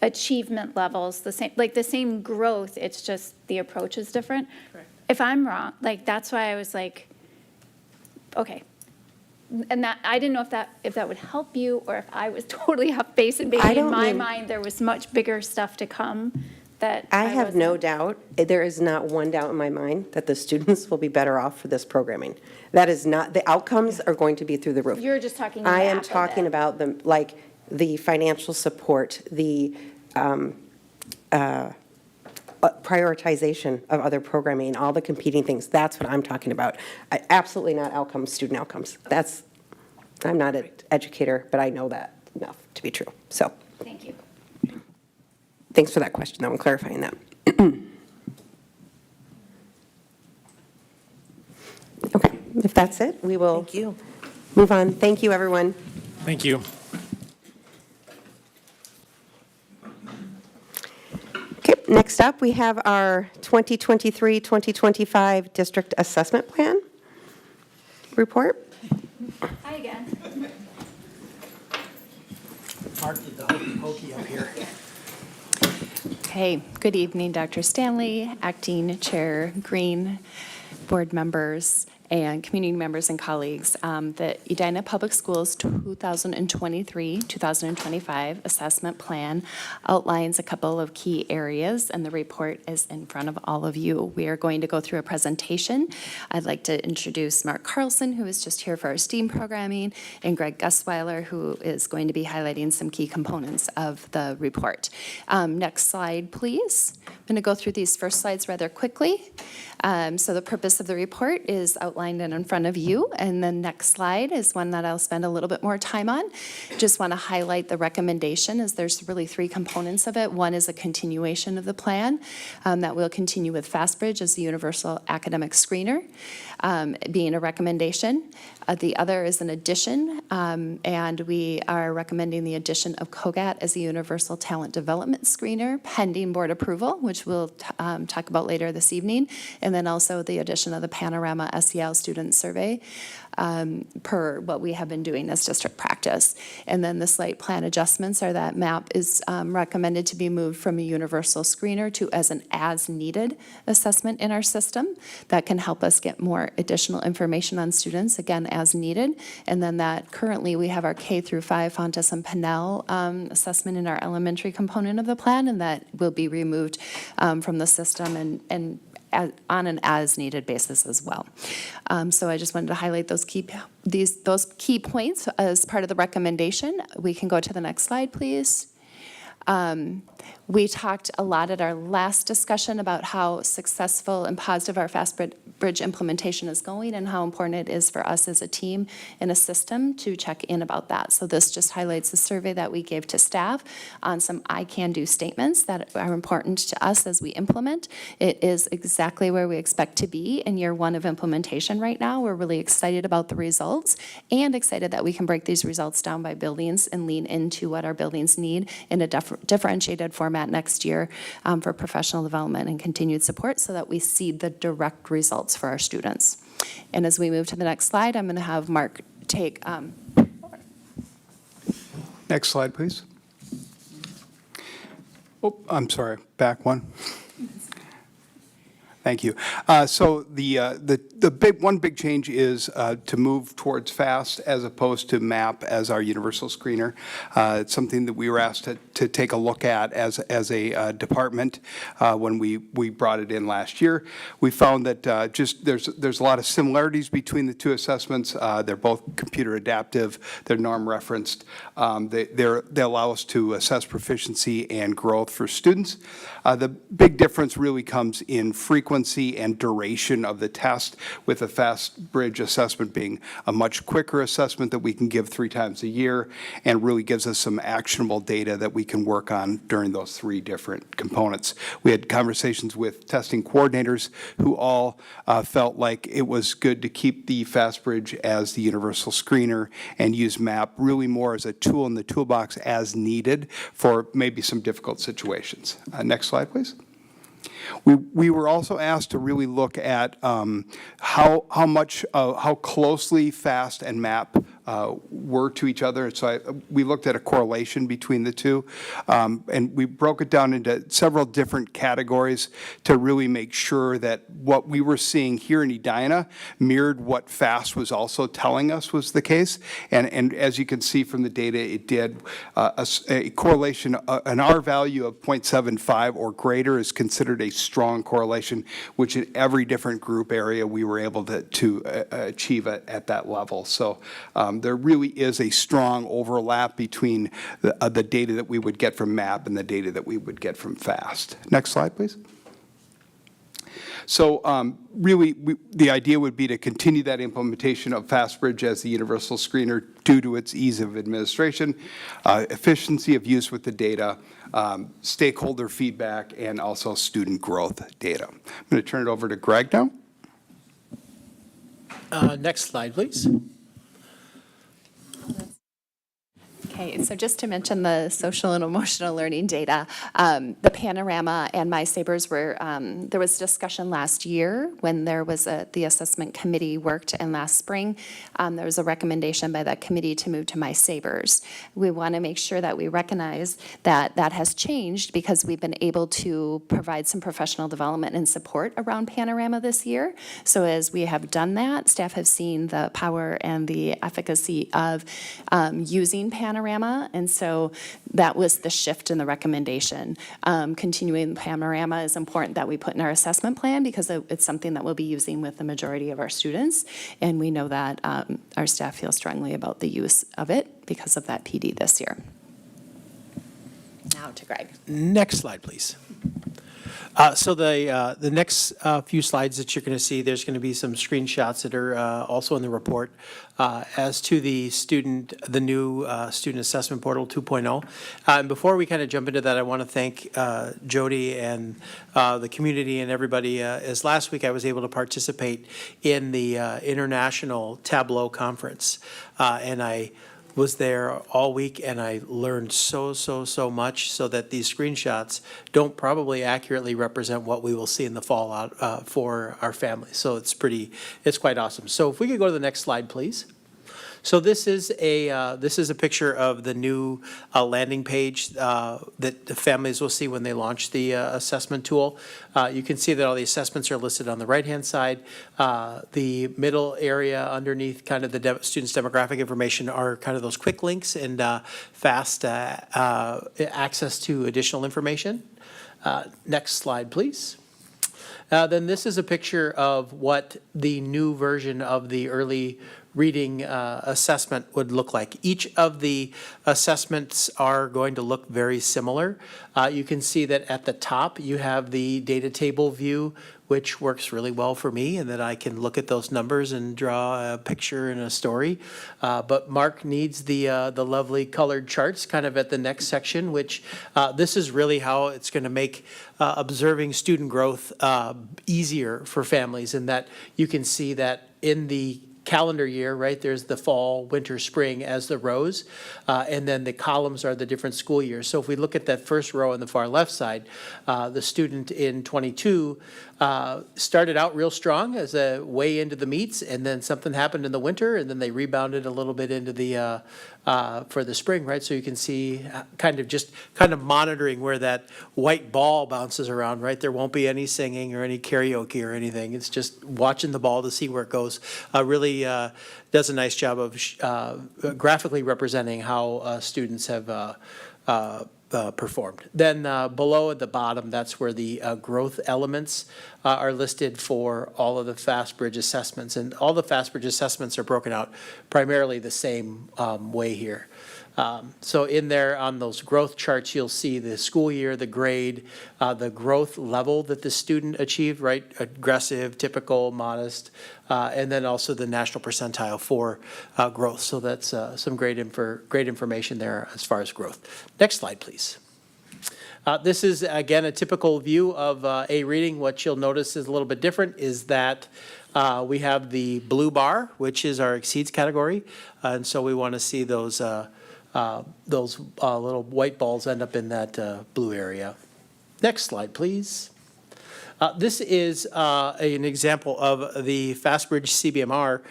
achievement levels, the same growth, it's just the approach is different. Correct. If I'm wrong, that's why I was like, okay. And that, I didn't know if that would help you, or if I was totally off base, and maybe in my mind, there was much bigger stuff to come that I have wasn't. no doubt, there is not one doubt in my mind that the students will be better off for this programming. That is not, the outcomes are going to be through the roof. You're just talking I am math of talking it. about the financial support, the prioritization of other programming, all the competing things. That's what I'm talking about. Absolutely not outcomes, student outcomes. I'm not an educator, but I know that enough to be true. So Thank you. thanks for that question, though, and clarifying that. Okay, if that's it, we will Thank you. move on. Thank you, everyone. Thank you. Okay, next up, we have our 2023-2025 District Assessment Plan report. Hi again. Mark did the hokey pokey up here. Hey, good evening, Dr. Stanley, Acting Chair Green, board members, and community members and colleagues. The Edina Public Schools 2023-2025 Assessment Plan outlines a couple of key areas, and the report is in front of all of you. We are going to go through a presentation. I'd like to introduce Mark Carlson, who is just here for our STEAM programming, and Greg Gusweiler, who is going to be highlighting some key components of the report. Next slide, please. I'm going to go through these first slides rather quickly. So the purpose of the report is outlined and in front of you, and the next slide is one that I'll spend a little bit more time on. Just want to highlight the recommendation, as there's really three components of it. One is a continuation of the plan that will continue with FastBridge as the universal academic screener, being a recommendation. The other is an addition, and we are recommending the addition of COGAT as a universal talent development screener, pending board approval, which we'll talk about later this evening, and then also the addition of the Panorama SEL student survey per what we have been doing as district practice. And then the slight plan adjustments are that MAP is recommended to be moved from a universal screener to as an as-needed assessment in our system. That can help us get more additional information on students, again, as needed. And then that currently we have our K through 5 Fontes and Pinnell assessment in our elementary component of the plan, and that will be removed from the system and on an as-needed basis as well. So I just wanted to highlight those key points as part of the recommendation. We can go to the next slide, please. We talked a lot at our last discussion about how successful and positive our FastBridge implementation is going, and how important it is for us as a team and a system to check in about that. So this just highlights the survey that we gave to staff on some I can do statements that are important to us as we implement. It is exactly where we expect to be in year one of implementation right now. We're really excited about the results, and excited that we can break these results down by buildings and lean into what our buildings need in a differentiated format next year for professional development and continued support, so that we see the direct results for our students. And as we move to the next slide, I'm going to have Mark take over. Next slide, please. Oh, I'm sorry, back one. Thank you. So one big change is to move towards FAST as opposed to MAP as our universal screener. It's something that we were asked to take a look at as a department when we brought it in last year. We found that there's a lot of similarities between the two assessments. They're both computer adaptive. They're norm referenced. They allow us to assess proficiency and growth for students. The big difference really comes in frequency and duration of the test, with a FAST Bridge assessment being a much quicker assessment that we can give 3 times a year, and really gives us some actionable data that we can work on during those 3 different components. We had conversations with testing coordinators who all felt like it was good to keep the FAST Bridge as the universal screener and use MAP really more as a tool in the toolbox as needed for maybe some difficult situations. Next slide, please. We were also asked to really look at how closely FAST and MAP were to each other. So we looked at a correlation between the two, and we broke it down into several different categories to really make sure that what we were seeing here in Edina mirrored what FAST was also telling us was the case. And as you can see from the data, it did. A correlation, an R value of 0.75 or greater is considered a strong correlation, which in every different group area we were able to achieve at that level. So there really is a strong overlap between the data that we would get from MAP and the data that we would get from FAST. Next slide, please. So really, the idea would be to continue that implementation of FastBridge as the universal screener due to its ease of administration, efficiency of use with the data, stakeholder feedback, and also student growth data. I'm going to turn it over to Greg now. Next slide, please. Okay, so just to mention the social and emotional learning data, the Panorama and My Sabers were, there was discussion last year when there was the assessment committee worked, and last spring there was a recommendation by that committee to move to My Sabers. We want to make sure that we recognize that that has changed because we've been able to provide some professional development and support around Panorama this year. So as we have done that, staff have seen the power and the efficacy of using Panorama. And so that was the shift in the recommendation. Continuing Panorama is important that we put in our assessment plan because it's something that we'll be using with the majority of our students. And we know that our staff feel strongly about the use of it because of that PD this year. Now to Greg. Next slide, please. So the next few slides that you're going to see, there's going to be some screenshots that are also in the report as to the new student assessment portal 2.0. And before we kind of jump into that, I want to thank Jody and the community and everybody. As last week I was able to participate in the International Tableau Conference, and I was there all week, and I learned so much, so that these screenshots don't probably accurately represent what we will see in the fallout for our families. So it's quite awesome. So if we could go to the next slide, please. So this is a picture of the new landing page that the families will see when they launch the assessment tool. You can see that all the assessments are listed on the right-hand side. The middle area underneath kind of the students' demographic information are kind of those quick links and fast access to additional information. Next slide, please. Then this is a picture of what the new version of the early reading assessment would look like. Each of the assessments are going to look very similar. You can see that at the top you have the data table view, which works really well for me, and that I can look at those numbers and draw a picture and a story. But Mark needs the lovely colored charts kind of at the next section, which this is really how it's going to make observing student growth easier for families, in that you can see that in the calendar year, right? There's the fall, winter, spring as the rows, and then the columns are the different school years. So if we look at that first row on the far left side, the student in 22 started out real strong as a way into the meets, and then something happened in the winter, and then they rebounded a little bit into the for the spring, right? So you can see kind of monitoring where that white ball bounces around, right? There won't be any singing or any karaoke or anything. It's just watching the ball to see where it goes. Really does a nice job of graphically representing how students have performed. Then below at the bottom, that's where the growth elements are listed for all of the FastBridge assessments. And all the FastBridge assessments are broken out primarily the same way here. So in there on those growth charts, you'll see the school year, the grade, the growth level that the student achieved, right? Aggressive, typical, modest, and then also the national percentile for growth. So that's some great information there as far as growth. Next slide, please. This is, again, a typical view of a reading. What you'll notice is a little bit different is that we have the blue bar, which is our exceeds category. And so we want to see those little white balls end up in that blue area. Next slide, please. This is an example of the FastBridge CBMR,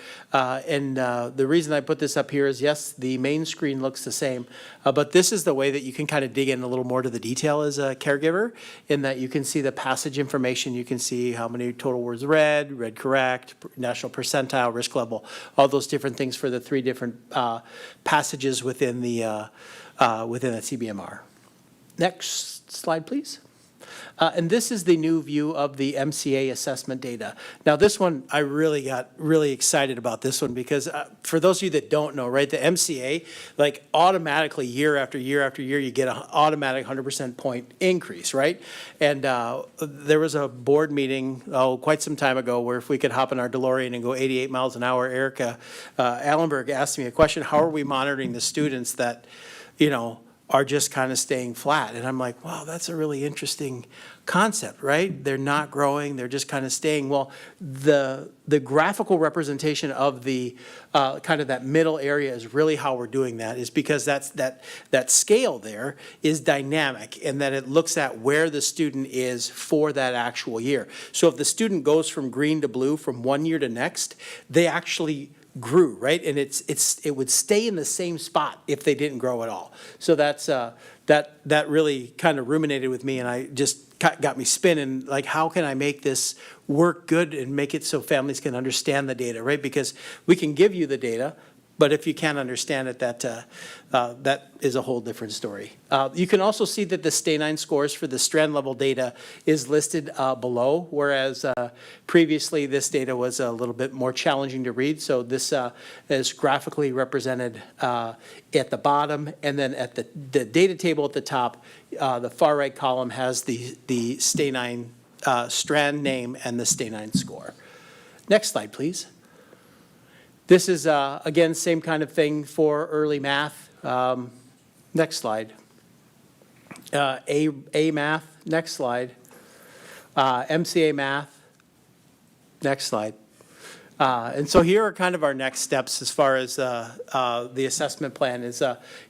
and the reason I put this up here is, yes, the main screen looks the same, but this is the way that you can kind of dig in a little more to the detail as a caregiver, in that you can see the passage information, you can see how many total words read correct, national percentile, risk level, all those different things for the 3 different passages within the CBMR. Next slide, please. And this is the new view of the MCA assessment data. Now, this one, I really got excited about this one because for those of you that don't know, right, the MCA, like automatically year after year after year, you get an automatic 100% point increase, right? And there was a board meeting, quite some time ago, where if we could hop in our DeLorean and go 88 miles an hour, Erica Allenberg asked me a question, how are we monitoring the students that, are just kind of staying flat? And I'm like, wow, that's a really interesting concept, right? They're not growing, they're just kind of staying. Well, the graphical representation of the kind of that middle area is really how we're doing that, is because that scale there is dynamic, and that it looks at where the student is for that actual year. So if the student goes from green to blue from one year to next, they actually grew, right? And it would stay in the same spot if they didn't grow at all. So that's that really kind of ruminated with me, and I just got me spinning, like, how can I make this work good and make it so families can understand the data, right? Because we can give you the data, but if you can't understand it, that is a whole different story. You can also see that the Stay9 scores for the strand level data is listed below, whereas previously this data was a little bit more challenging to read. So this is graphically represented at the bottom, and then at the data table at the top, the far right column has the Stay9 strand name and the Stay9 score. Next slide, please. This is, again, same kind of thing for early math. Next slide. A math, next slide. MCA math, next slide. And so here are kind of our next steps as far as the assessment plan is.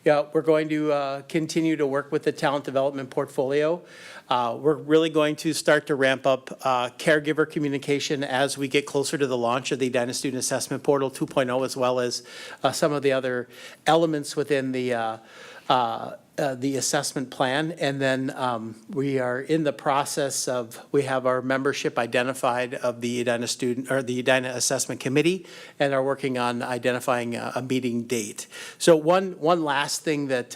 We're going to continue to work with the talent development portfolio. We're really going to start to ramp up caregiver communication as we get closer to the launch of the Edina Student Assessment Portal 2.0, as well as some of the other elements within the assessment plan. And then we are in the process of, we have our membership identified of the Edina the Edina Assessment Committee, and are working on identifying a meeting date. So one last thing that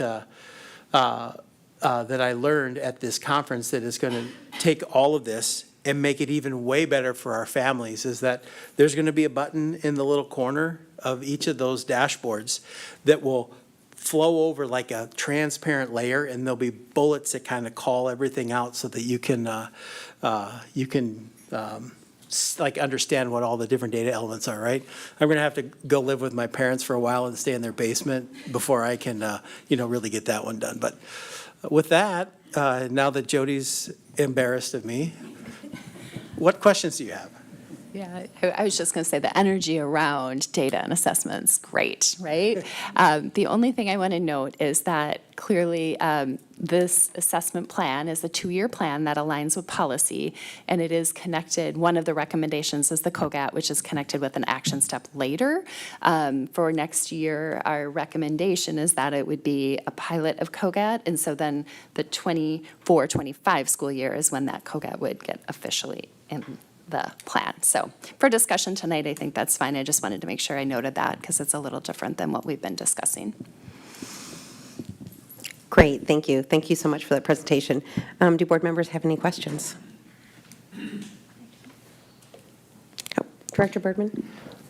that I learned at this conference that is going to take all of this and make it even way better for our families is that there's going to be a button in the little corner of each of those dashboards that will flow over like a transparent layer, and there'll be bullets that kind of call everything out so that you can like understand what all the different data elements are, right? I'm going to have to go live with my parents for a while and stay in their basement before I can, really get that one done. But with that, now that Jody's embarrassed of me, what questions do you have? Yeah, I was just going to say the energy around data and assessments, great, right? The only thing I want to note is that clearly this assessment plan is a 2-year plan that aligns with policy, and it is connected. One of the recommendations is the COGAT, which is connected with an action step later. For next year, our recommendation is that it would be a pilot of COGAT, and so then the 24-25 school year is when that COGAT would get officially in the plan. So for discussion tonight, I think that's fine. I just wanted to make sure I noted that because it's a little different than what we've been discussing. Great, thank you. Thank you so much for that presentation. Do board members have any questions? Oh, Director Birdman?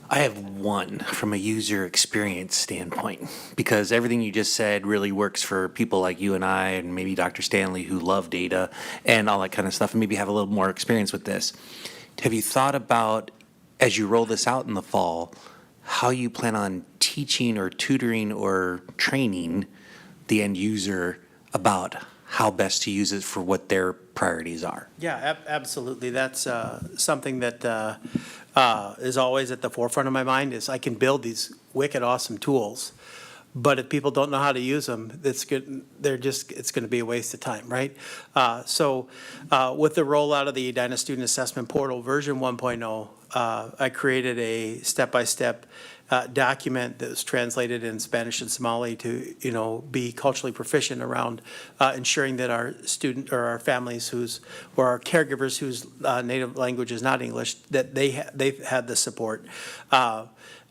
I have one from a user experience standpoint, because everything you just said really works for people like you and I and maybe Dr. Stanley who love data and all that kind of stuff and maybe have a little more experience with this. Have you thought about, as you roll this out in the fall, how you plan on teaching or tutoring or training the end user about how best to use it for what their priorities are? Yeah, absolutely. That's something that is always at the forefront of my mind is I can build these wicked awesome tools, but if people don't know how to use them, it's going to be a waste of time, right? So with the rollout of the Edina Student Assessment Portal version 1.0, I created a step-by-step document that was translated in Spanish and Somali to, be culturally proficient around ensuring that our student or our families or our caregivers whose native language is not English, that they've had the support.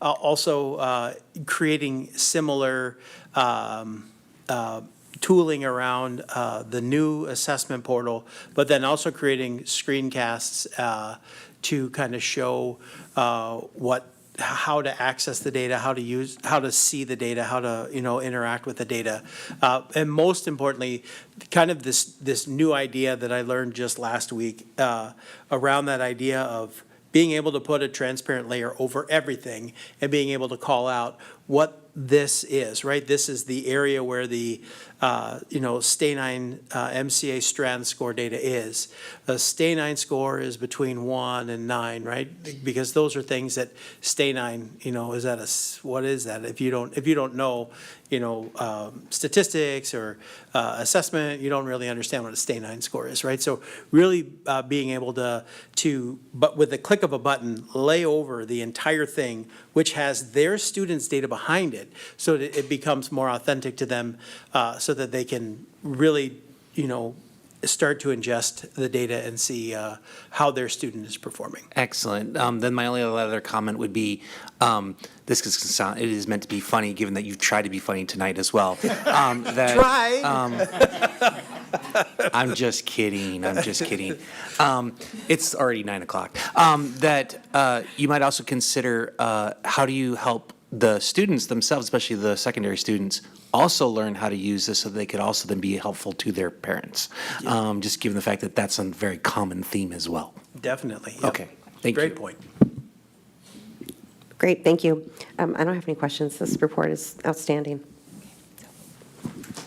Also, creating similar tooling around the new assessment portal, but then also creating screencasts to kind of show how to access the data, how to see the data, how to interact with the data, and most importantly, kind of this new idea that I learned just last week around that idea of being able to put a transparent layer over everything and being able to call out what this is, right? This is the area where the, STAY9 MCA strand score data is. The STAY9 score is between 1 and 9, right? Because those are things that STAY9, what is that? If you don't know, statistics or assessment, you don't really understand what a STAY9 score is, right? So really being able but with the click of a button, lay over the entire thing, which has their students' data behind it, so that it becomes more authentic to them, so that they can really, start to ingest the data and see how their student is performing. Excellent. Then my only other comment would be, it is meant to be funny, given that you've tried to be funny tonight as well. Try. I'm just kidding. It's already 9:00. That you might also consider how do you help the students themselves, especially the secondary students, also learn how to use this so they could also then be helpful to their parents, just given the fact that that's a very common theme as well. Definitely. Yep. Okay, thank you. Great point. Great, thank you. I don't have any questions. This report is outstanding.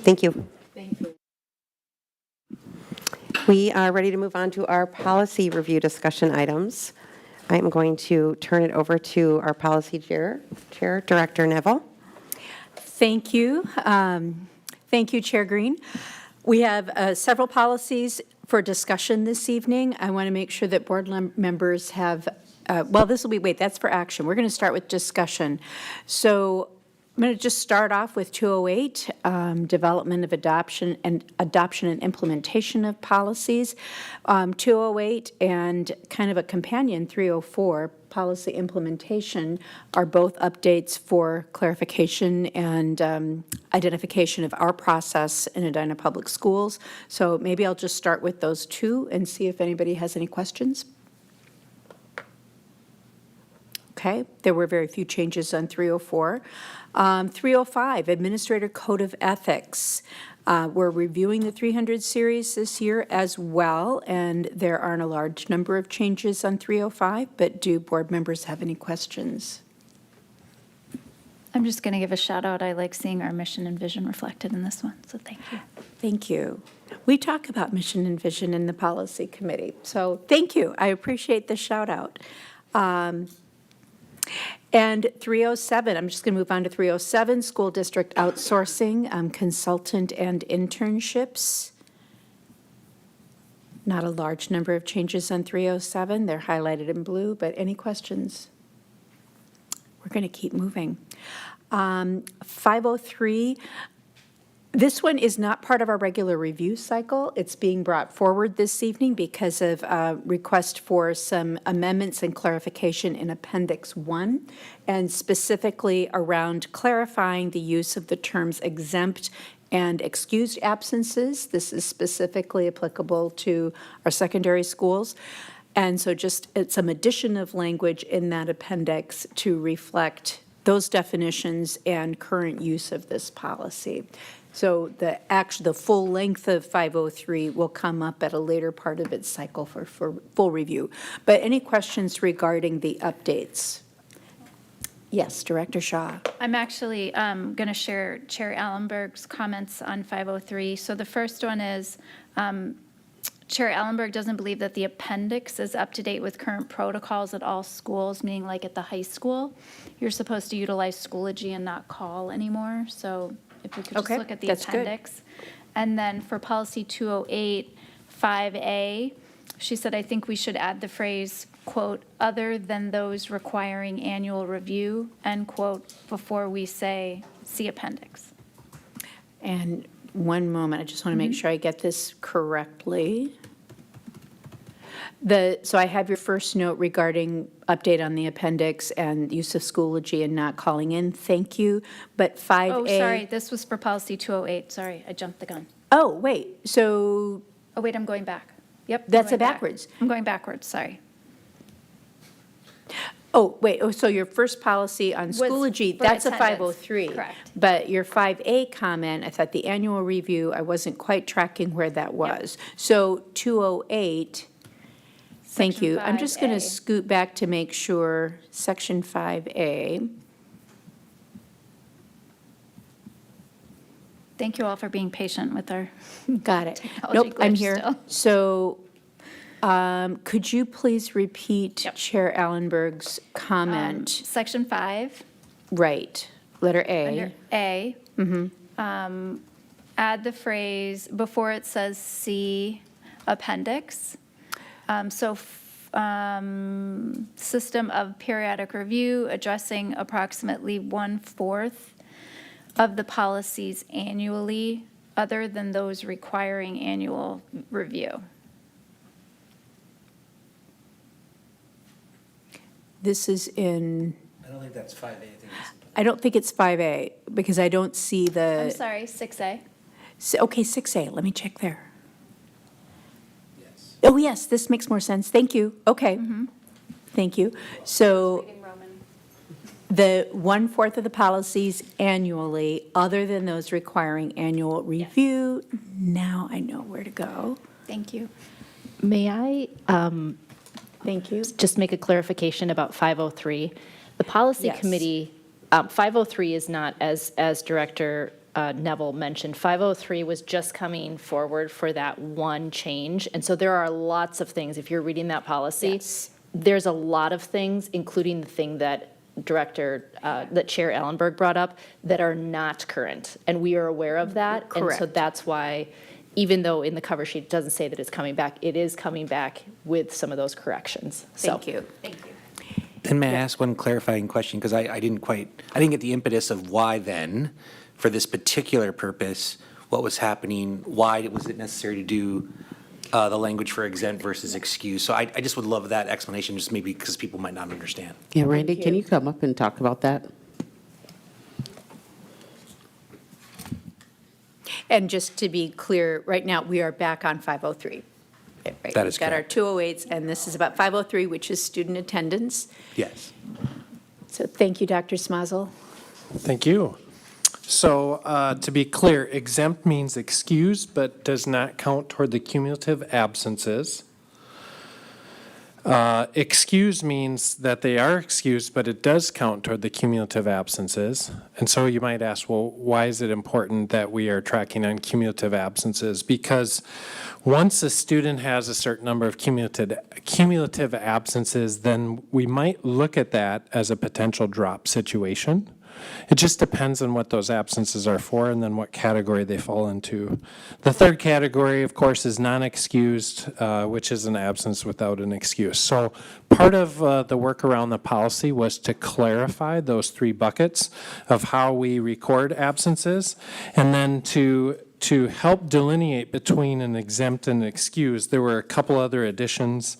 Thank you. Thank you. We are ready to move on to our policy review discussion items. I'm going to turn it over to our policy chair, Director Neville. Thank you. Thank you, Chair Green. We have several policies for discussion this evening. I want to make sure that board members have, that's for action. We're going to start with discussion. So I'm going to just start off with 208, development of adoption and implementation of policies. 208 and kind of a companion 304, policy implementation, are both updates for clarification and identification of our process in Edina Public Schools. So maybe I'll just start with those two and see if anybody has any questions. Okay, there were very few changes on 304. 305, Administrator Code of Ethics. We're reviewing the 300 series this year as well, and there aren't a large number of changes on 305, but do board members have any questions? I'm just going to give a shout out. I like seeing our mission and vision reflected in this one, so thank you. Thank you. We talk about mission and vision in the policy committee, so thank you. I appreciate the shout out. And 307, I'm just going to move on to 307, school district outsourcing, consultant and internships. Not a large number of changes on 307. They're highlighted in blue, but any questions? We're going to keep moving. 503, this one is not part of our regular review cycle. It's being brought forward this evening because of a request for some amendments and clarification in Appendix 1, and specifically around clarifying the use of the terms exempt and excused absences. This is specifically applicable to our secondary schools. And so just some addition of language in that appendix to reflect those definitions and current use of this policy. So the full length of 503 will come up at a later part of its cycle for full review. But any questions regarding the updates? Yes, Director Shaw. I'm actually going to share Chair Allenberg's comments on 503. So the first one is, Chair Allenberg doesn't believe that the appendix is up to date with current protocols at all schools, meaning like at the high school. You're supposed to utilize Schoology and not call anymore. So if we could just Okay, look at the that's good. appendix. And then for policy 208, 5A, she said, I think we should add the phrase, quote, other than those requiring annual review, end quote, before we say, see appendix. And one moment, I just want to make sure I get this correctly. So I have your first note regarding update on the appendix and use of Schoology and not calling in. Thank you. But 5A. Oh, sorry, this was for policy 208. Sorry, I jumped the gun. Oh, wait, so Oh, wait, I'm going back. Yep. I'm That's going a back. backwards. I'm going backwards, sorry. Oh, wait, so your first policy on Was Schoology, for that's a attendance, 503. correct. But your 5A comment, I thought the annual review, I wasn't quite tracking where that was. So 208, thank Section you. I'm just going to 5A. scoot back to make sure, section 5A. Thank you all for being patient with our, Got it. Technology Nope, I'm glitch here. still. So could you please repeat Yep. Chair Allenberg's comment? section 5, Right, letter under A. A. Add the phrase, before it says see appendix. System of periodic review addressing approximately 1/4 of the policies annually, other than those requiring annual review. This is in, I don't think that's 5A, I think it's. I don't think it's 5A, because I don't see I'm the, sorry, 6A. okay, 6A, let me check there. Yes. Oh, yes, this makes more sense, thank you, okay. Thank you. So the 1/4 of the policies annually, other than those requiring annual review, now I know where to go. Thank you. May I Thank you. just make a clarification about 503? The policy Yes. committee, 503 is not, as Director Neville mentioned, 503 was just coming forward for that one change. And so there are lots of things, if you're reading that policy, Yes. there's a lot of things, including the thing that that Chair Allenberg brought up, that are not current. And we are aware of that. And so Correct. that's why, even though in the cover sheet it doesn't say that it's coming back, it is coming back with some of those corrections. So- Thank you. Thank you. And may I ask one clarifying question? Because I didn't get the impetus of why then, for this particular purpose, what was happening, why was it necessary to do the language for exempt versus excuse? So I just would love that explanation, just maybe because people might not understand. Yeah, Randy, can you come up and talk about that? And just to be clear, right now, we are back on 503. Right, That is We've got our correct. 208s, and this is about 503, which is student attendance. Yes. So thank you, Dr. Smazel. Thank you. So to be clear, exempt means excused, but does not count toward the cumulative absences. Excused means that they are excused, but it does count toward the cumulative absences. And so you might ask, well, why is it important that we are tracking on cumulative absences? Because once a student has a certain number of cumulative absences, then we might look at that as a potential drop situation. It just depends on what those absences are for and then what category they fall into. The third category, of course, is non-excused, which is an absence without an excuse. So part of the work around the policy was to clarify those three buckets of how we record absences, and then to help delineate between an exempt and an excused. There were a couple other additions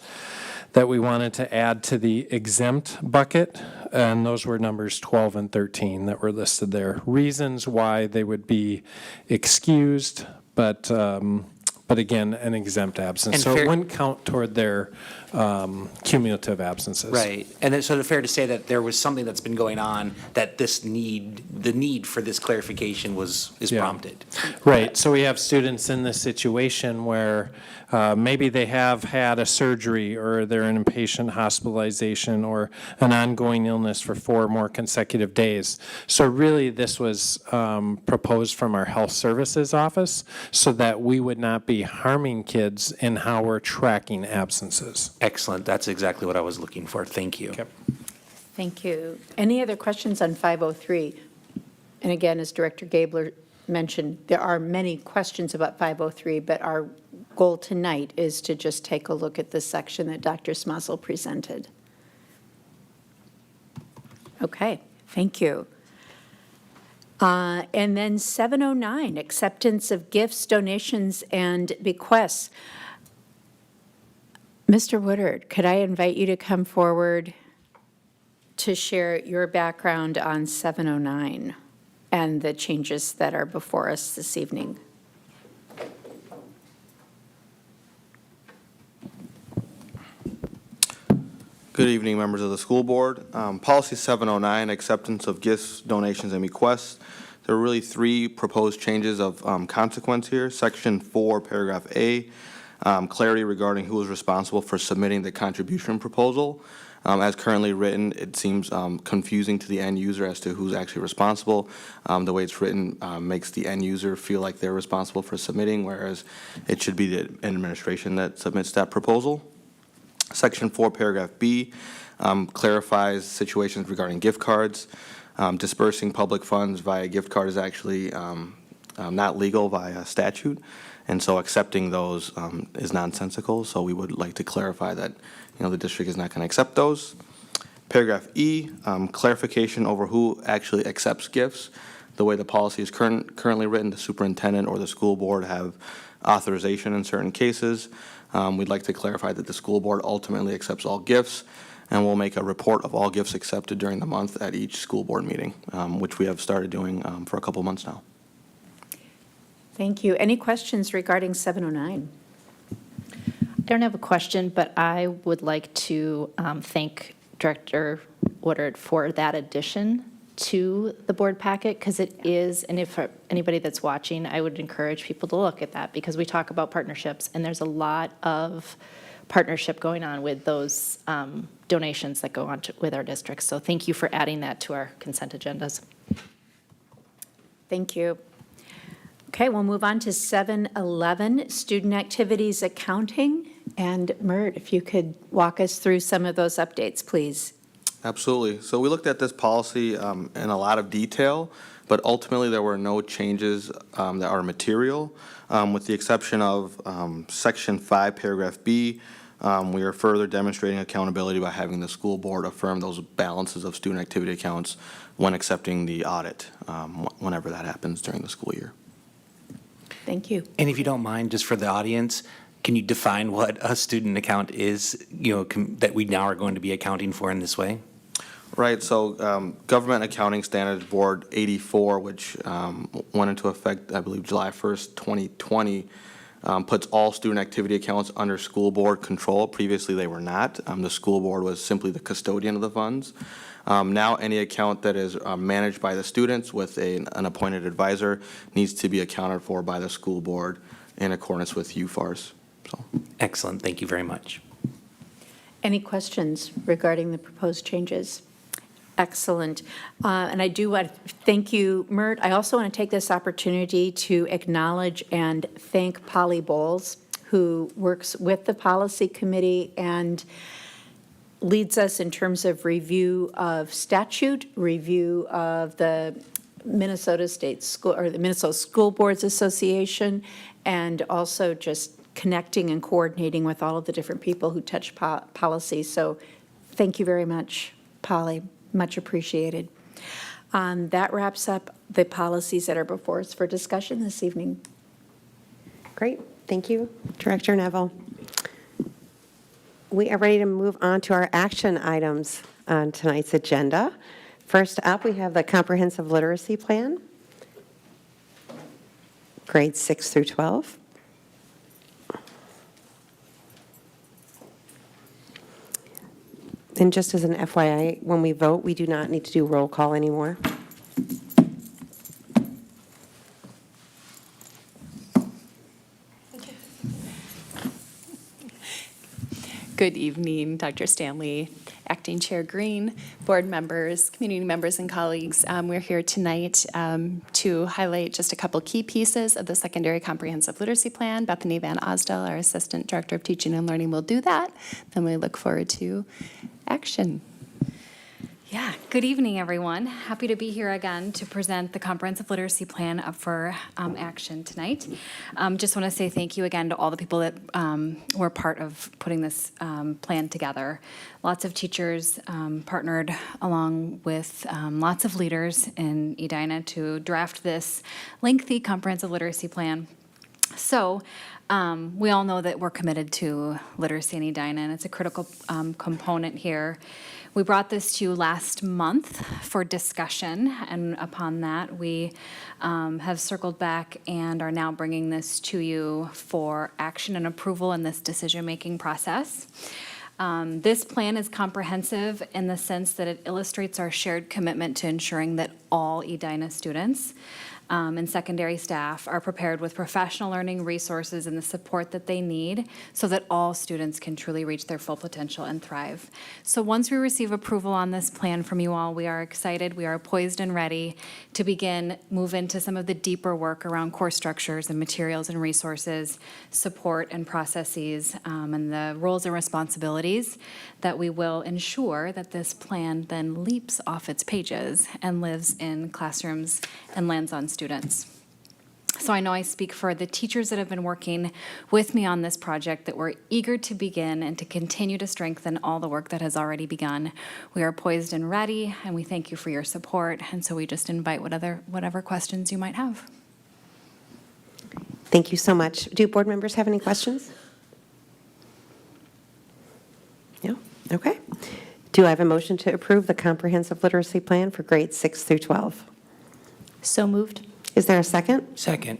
that we wanted to add to the exempt bucket, and those were numbers 12 and 13 that were listed there. Reasons why they would be excused, but again, an exempt absence. And so fair- it wouldn't count toward their cumulative absences. Right, and then, so it's fair to say that there was something that's been going on that the need for this clarification is Yeah. prompted. Right, so we have students in this situation where maybe they have had a surgery or they're in inpatient hospitalization or an ongoing illness for 4 more consecutive days. So really, this was proposed from our health services office so that we would not be harming kids in how we're tracking absences. Excellent, that's exactly what I was looking for, thank you. Okay. Thank you. Any other questions on 503? And again, as Director Gabler mentioned, there are many questions about 503, but our goal tonight is to just take a look at the section that Dr. Smazel presented. Okay, thank you. And then 709, acceptance of gifts, donations, and bequests. Mr. Woodard, could I invite you to come forward to share your background on 709 and the changes that are before us this evening? Good evening, members of the school board. Policy 709, acceptance of gifts, donations, and bequests. There are really 3 proposed changes of consequence here. Section 4, paragraph A, clarity regarding who is responsible for submitting the contribution proposal. As currently written, it seems confusing to the end user as to who's actually responsible. The way it's written makes the end user feel like they're responsible for submitting, whereas it should be the administration that submits that proposal. Section 4, paragraph B, clarifies situations regarding gift cards. Dispersing public funds via gift card is actually not legal via statute, and so accepting those is nonsensical. So we would like to clarify that, the district is not going to accept those. Paragraph E, clarification over who actually accepts gifts. The way the policy is currently written, the superintendent or the school board have authorization in certain cases. We'd like to clarify that the school board ultimately accepts all gifts, and we'll make a report of all gifts accepted during the month at each school board meeting, which we have started doing for a couple months now. Thank you. Any questions regarding 709? I don't have a question, but I would like to thank Director Woodard for that addition to the board packet, because it is, and if for anybody that's watching, I would encourage people to look at that, because we talk about partnerships, and there's a lot of partnership going on with those donations that go on with our districts. So thank you for adding that to our consent agendas. Thank you. Okay, we'll move on to 711, student activities accounting. And Mert, if you could walk us through some of those updates, please. Absolutely. So we looked at this policy in a lot of detail, but ultimately there were no changes that are material, with the exception of Section 5, paragraph B. We are further demonstrating accountability by having the school board affirm those balances of student activity accounts when accepting the audit, whenever that happens during the school year. Thank you. And if you don't mind, just for the audience, can you define what a student account is, that we now are going to be accounting for in this way? Right, so Government Accounting Standards Board 84, which went into effect, I believe, July 1st, 2020, puts all student activity accounts under school board control. Previously, they were not. The school board was simply the custodian of the funds. Now, any account that is managed by the students with an appointed advisor needs to be accounted for by the school board in accordance with UFARs. So. Excellent, thank you very much. Any questions regarding the proposed changes? Excellent. And I do want to thank you, Mert. I also want to take this opportunity to acknowledge and thank Polly Bowles, who works with the policy committee and leads us in terms of review of statute, review of the Minnesota State School, or the Minnesota School Boards Association, and also just connecting and coordinating with all of the different people who touch policy. So thank you very much, Polly. Much appreciated. That wraps up the policies that are before us for discussion this evening. Great, thank you, Director Neville. We are ready to move on to our action items on tonight's agenda. First up, we have the Comprehensive Literacy Plan, grades 6 through 12. And just as an FYI, when we vote, we do not need to do roll call anymore. Good evening, Dr. Stanley, Acting Chair Green, board members, community members, and colleagues. We're here tonight to highlight just a couple key pieces of the Secondary Comprehensive Literacy Plan. Bethany Van Osdell, our Assistant Director of Teaching and Learning, will do that. Then we look forward to action. Yeah, good evening, everyone. Happy to be here again to present the Comprehensive Literacy Plan up for action tonight. Just want to say thank you again to all the people that were part of putting this plan together. Lots of teachers partnered along with lots of leaders in Edina to draft this lengthy comprehensive literacy plan. So we all know that we're committed to literacy in Edina, and it's a critical component here. We brought this to you last month for discussion, and upon that, we have circled back and are now bringing this to you for action and approval in this decision-making process. This plan is comprehensive in the sense that it illustrates our shared commitment to ensuring that all Edina students and secondary staff are prepared with professional learning resources and the support that they need so that all students can truly reach their full potential and thrive. So once we receive approval on this plan from you all, we are excited, we are poised and ready to move into some of the deeper work around core structures and materials and resources, support and processes, and the roles and responsibilities that we will ensure that this plan then leaps off its pages and lives in classrooms and lands on students. So I know I speak for the teachers that have been working with me on this project that we're eager to begin and to continue to strengthen all the work that has already begun. We are poised and ready, and we thank you for your support, and so we just invite whatever questions you might have. Thank you so much. Do board members have any questions? No? Okay. Do I have a motion to approve the Comprehensive Literacy Plan for grades 6 through 12? So moved. Is there a second? Second.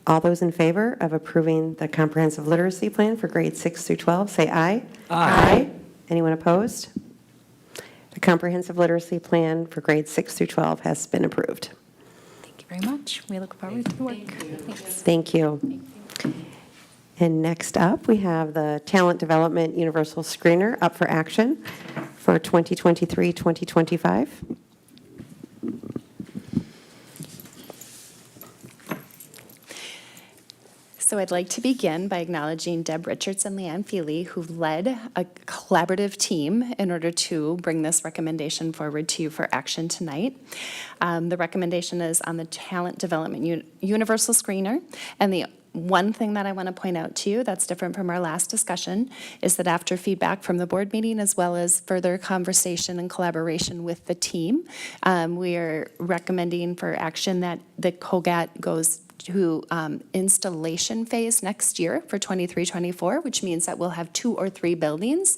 All those in favor of approving the Comprehensive Literacy Plan for grades 6 through 12, say aye. Aye. Anyone opposed? The Comprehensive Literacy Plan for grades 6 through 12 has been approved. Thank you very much. We look forward to the work. Thanks. Thank you. And next up, we have the Talent Development Universal Screener up for action for 2023-2025. So I'd like to begin by acknowledging Deb Richards and Leanne Feely, who led a collaborative team in order to bring this recommendation forward to you for action tonight. The recommendation is on the Talent Development Universal Screener, and the one thing that I want to point out to you that's different from our last discussion is that after feedback from the board meeting, as well as further conversation and collaboration with the team, we are recommending for action that the COGAT goes to installation phase next year for 23-24, which means that we'll have 2 or 3 buildings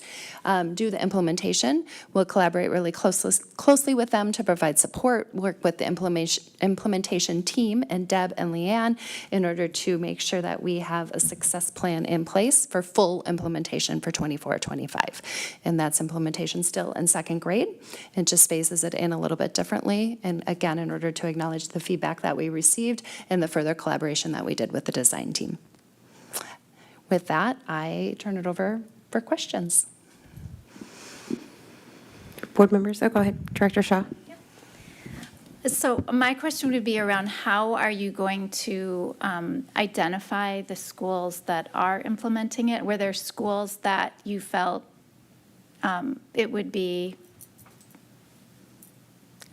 do the implementation. We'll collaborate really closely with them to provide support, work with the implementation team and Deb and Leanne in order to make sure that we have a success plan in place for full implementation for 24-25. And that's implementation still in 2nd grade. It just phases it in a little bit differently. And again, in order to acknowledge the feedback that we received and the further collaboration that we did with the design team. With that, I turn it over for questions. Board members, oh, go ahead, Director Shaw. So my question would be around how are you going to identify the schools that are implementing it? Were there schools that you felt it would be,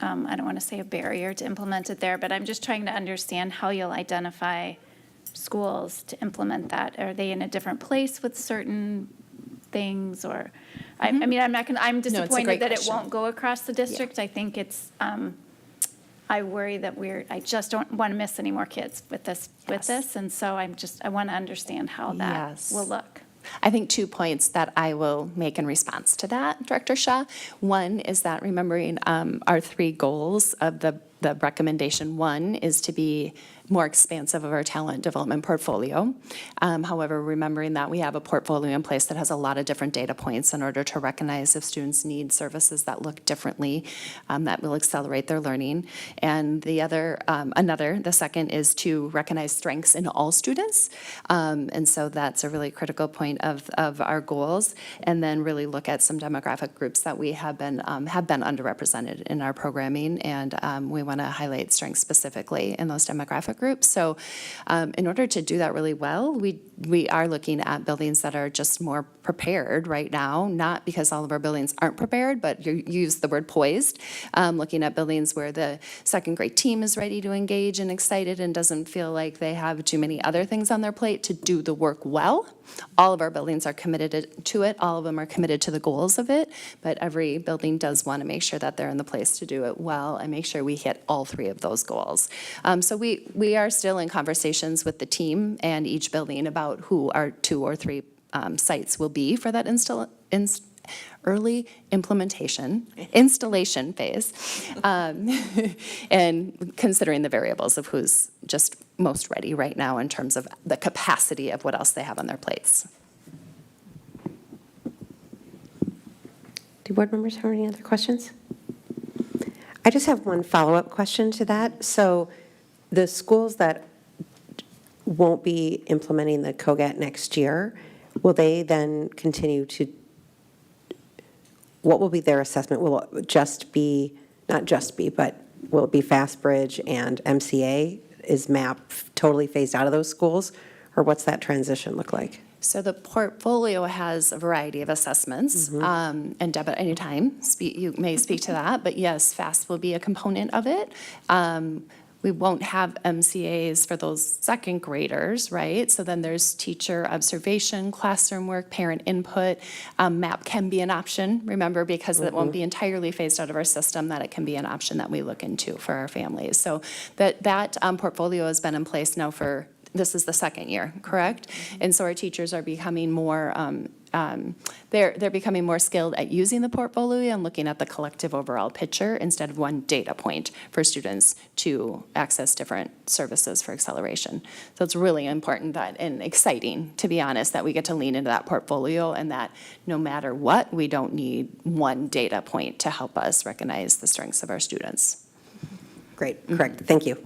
I don't want to say a barrier to implement it there, but I'm just trying to understand how you'll identify schools to implement that. Are they in a different place with certain things, or, I mean, I'm disappointed great that it question. won't go across the district. I think it's, I worry that I just don't want to miss any more kids with this, and so I want to understand how that Yes. will look. I think 2 points that I will make in response to that, Director Shaw. One is that remembering our 3 goals of the recommendation. One is to be more expansive of our talent development portfolio. However, remembering that we have a portfolio in place that has a lot of different data points in order to recognize if students need services that look differently, that will accelerate their learning. And the second is to recognize strengths in all students. And so that's a really critical point of our goals. And then really look at some demographic groups that we have been underrepresented in our programming. And we want to highlight strengths specifically in those demographic groups. So in order to do that really well, we are looking at buildings that are just more prepared right now, not because all of our buildings aren't prepared, but you use the word poised, looking at buildings where the second grade team is ready to engage and excited and doesn't feel like they have too many other things on their plate to do the work well. All of our buildings are committed to it. All of them are committed to the goals of it, but every building does want to make sure that they're in the place to do it well and make sure we hit all 3 of those goals. So we are still in conversations with the team and each building about who our 2 or 3 sites will be for that early installation phase, and considering the variables of who's just most ready right now in terms of the capacity of what else they have on their plates. Do board members have any other questions? I just have one follow-up question to that. So the schools that won't be implementing the COGAT next year, will they then continue to, what will be their assessment? Will it just be, not just be, but will it be FastBridge and MCA? Is MAP totally phased out of those schools? Or what's that transition look like? So the portfolio has a variety of assessments, and Deb, at any time, you may speak to that, but yes, FAST will be a component of it. We won't have MCAs for those second graders, right? So then there's teacher observation, classroom work, parent input. MAP can be an option, remember, because it won't be entirely phased out of our system, that it can be an option that we look into for our families. So that portfolio has been in place now for, this is the second year, correct? And so our teachers are becoming more, they're becoming more skilled at using the portfolio and looking at the collective overall picture instead of one data point for students to access different services for acceleration. So it's really important that, and exciting, to be honest, that we get to lean into that portfolio and that no matter what, we don't need one data point to help us recognize the strengths of our students. Great, correct, thank you.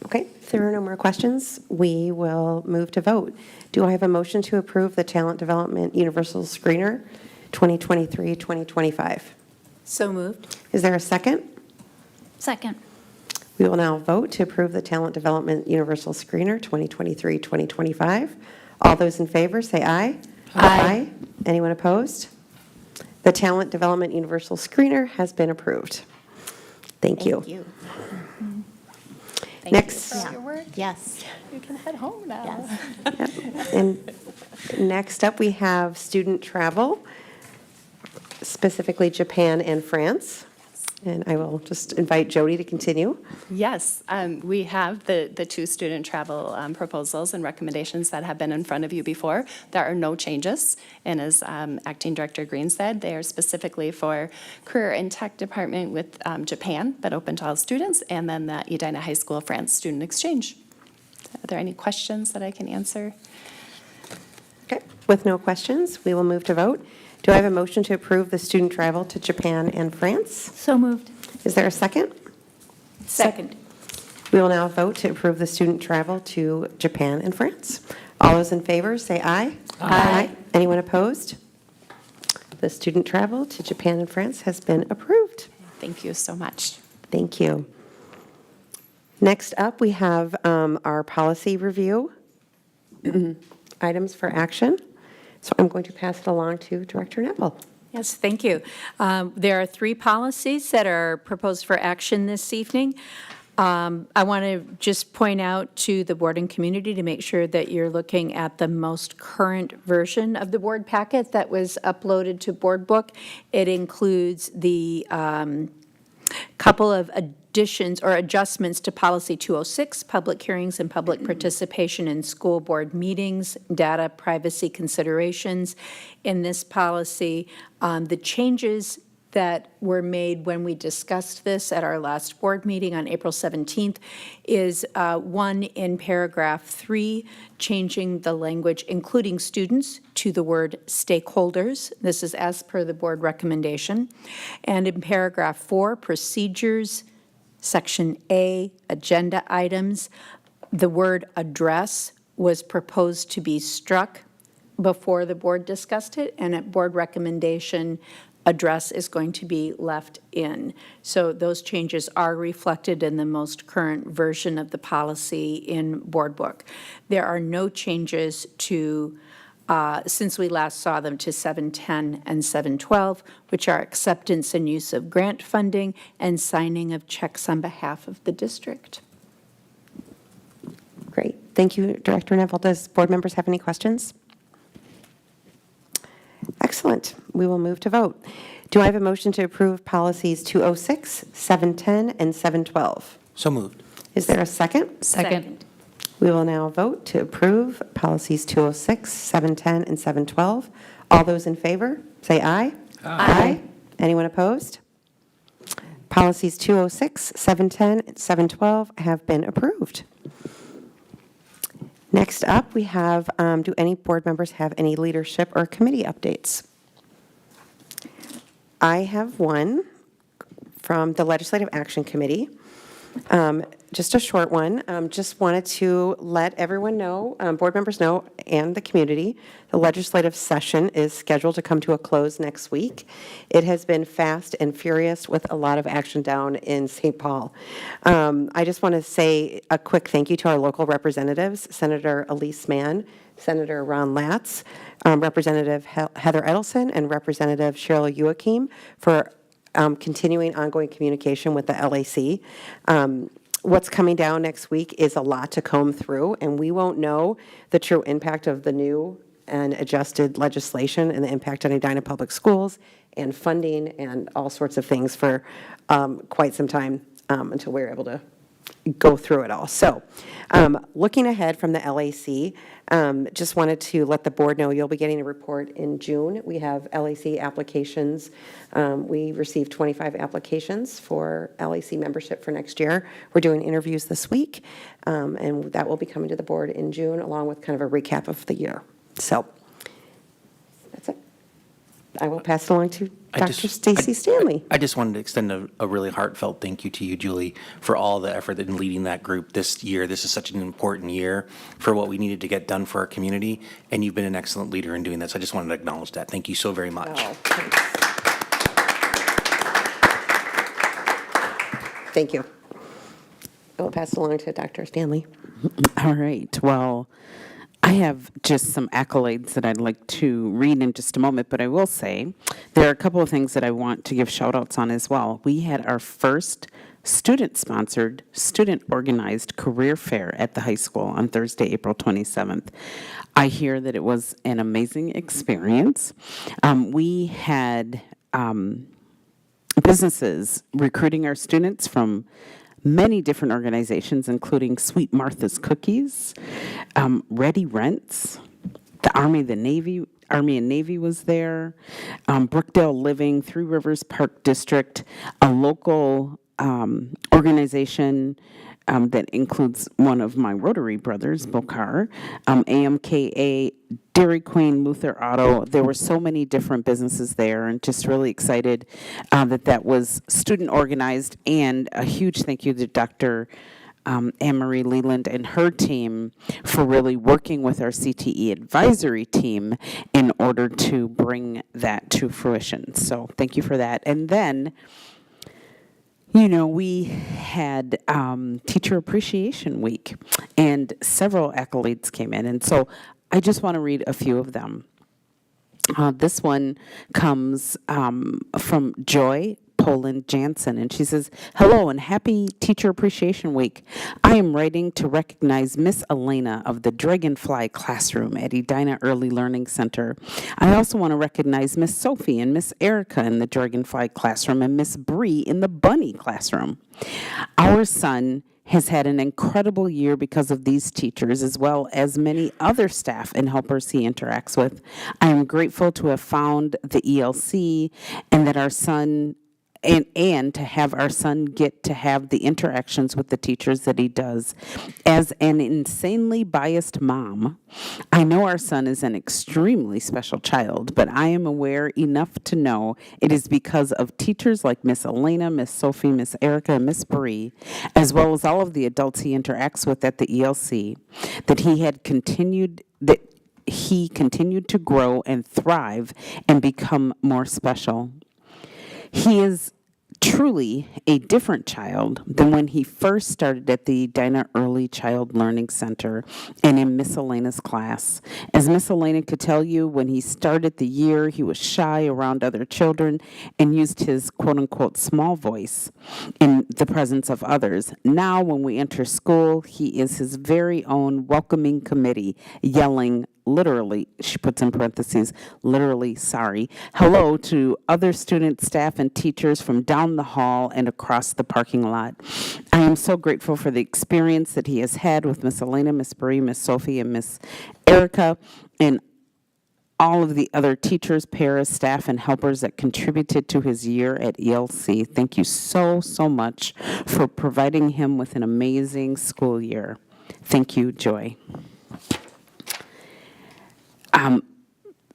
Okay, if there are no more questions, we will move to vote. Do I have a motion to approve the Talent Development Universal Screener 2023-2025? So moved. Is there a second? Second. We will now vote to approve the Talent Development Universal Screener 2023-2025. All those in favor, say aye. Aye. Anyone opposed? The Talent Development Universal Screener has been approved. Thank you. Thank you. Next. For your work. Yes. You can head home now. And next up, we have student travel, specifically Japan and France. And I will just invite Jody to continue. Yes, we have the 2 student travel proposals and recommendations that have been in front of you before. There are no changes, and as Acting Director Green said, they are specifically for Career and Tech Department with Japan, but open to all students, and then the Edina High School France Student Exchange. Are there any questions that I can answer? Okay, with no questions, we will move to vote. Do I have a motion to approve the student travel to Japan and France? So moved. Is there a second? Second. We will now vote to approve the student travel to Japan and France. All those in favor, say aye. Aye. Anyone opposed? The student travel to Japan and France has been approved. Thank you so much. Thank you. Next up, we have our policy review items for action. So I'm going to pass it along to Director Neville. Yes, thank you. There are 3 policies that are proposed for action this evening. I want to just point out to the board and community to make sure that you're looking at the most current version of the board packet that was uploaded to Board Book. It includes the couple of additions or adjustments to Policy 206, public hearings and public participation in school board meetings, data privacy considerations. In this policy, the changes that were made when we discussed this at our last board meeting on April 17th is one in paragraph 3, changing the language including students to the word stakeholders. This is as per the board recommendation. And in paragraph 4, procedures, section A, agenda items, the word address was proposed to be struck before the board discussed it, and at board recommendation, address is going to be left in. So those changes are reflected in the most current version of the policy in Board Book. There are no changes to, since we last saw them, to 710 and 712, which are acceptance and use of grant funding and signing of checks on behalf of the district. Great. Thank you, Director Neville. Does board members have any questions? Excellent. We will move to vote. Do I have a motion to approve policies 206, 710, and 712? So moved. Is there a second? Second. We will now vote to approve policies 206, 710, and 712. All those in favor, say aye. Aye. Anyone opposed? Policies 206, 710, and 712 have been approved. Next up, we have, do any board members have any leadership or committee updates? I have one from the Legislative Action Committee. Just a short one. Just wanted to let everyone know, board members know, and the community, the legislative session is scheduled to come to a close next week. It has been fast and furious with a lot of action down in St. Paul. I just want to say a quick thank you to our local representatives, Senator Elise Mann, Senator Ron Latz, Representative Heather Edelson, and Representative Cheryl Joachim for continuing ongoing communication with the LAC. What's coming down next week is a lot to comb through, and we won't know the true impact of the new and adjusted legislation and the impact on Edina Public Schools and funding and all sorts of things for quite some time until we're able to go through it all. So looking ahead from the LAC, just wanted to let the board know you'll be getting a report in June. We have LAC applications. We received 25 applications for LAC membership for next year. We're doing interviews this week, and that will be coming to the board in June along with kind of a recap of the year. So that's it. I will pass it along to Dr. Stacy Stanley. I just wanted to extend a really heartfelt thank you to you, Julie, for all the effort in leading that group this year. This is such an important year for what we needed to get done for our community, and you've been an excellent leader in doing that. So I just wanted to acknowledge that. Thank you so very much. Oh, thanks. Thank you. I will pass it along to Dr. Stanley. All right. Well, I have just some accolades that I'd like to read in just a moment, but I will say there are a couple of things that I want to give shout outs on as well. We had our first student-sponsored, student-organized career fair at the high school on Thursday, April 27th. I hear that it was an amazing experience. We had businesses recruiting our students from many different organizations, including Sweet Martha's Cookies, Ready Rents, the Army and Navy was there, Brookdale Living, Three Rivers Park District, a local organization that includes one of my Rotary brothers, Bokar, AMKA, Dairy Queen, Luther Auto. There were so many different businesses there, and just really excited that was student organized. And a huge thank you to Dr. Anne-Marie Leland and her team for really working with our CTE advisory team in order to bring that to fruition. So thank you for that. And then, you know, we had Teacher Appreciation Week, and several accolades came in. And so I just want to read a few of them. This one comes from Joy Poland Jansen, and she says, "Hello and happy Teacher Appreciation Week. I am writing to recognize Miss Elena of the Dragonfly classroom at Edina Early Learning Center. I also want to recognize Miss Sophie and Miss Erica in the Dragonfly classroom and Miss Bree in the Bunny classroom. Our son has had an incredible year because of these teachers, as well as many other staff and helpers he interacts with. I am grateful to have found the ELC and that our son and to have our son get to have the interactions with the teachers that he does. As an insanely biased mom, I know our son is an extremely special child, but I am aware enough to know it is because of teachers like Miss Elena, Miss Sophie, Miss Erica, and Miss Bree, as well as all of the adults he interacts with at the ELC, that he continued to grow and thrive and become more special. He is truly a different child than when he first started at the Edina Early Child Learning Center and in Miss Elena's class. As Miss Elena could tell you, when he started the year, he was shy around other children and used his quote-unquote small voice in the presence of others. Now, when we enter school, he is his very own welcoming committee, yelling, literally, she puts in parentheses, literally, sorry, hello to other students, staff, and teachers from down the hall and across the parking lot. I am so grateful for the experience that he has had with Miss Elena, Miss Bree, Miss Sophie, and Miss Erica, and all of the other teachers, paras, staff, and helpers that contributed to his year at ELC. Thank you so, so much for providing him with an amazing school year. Thank you, Joy."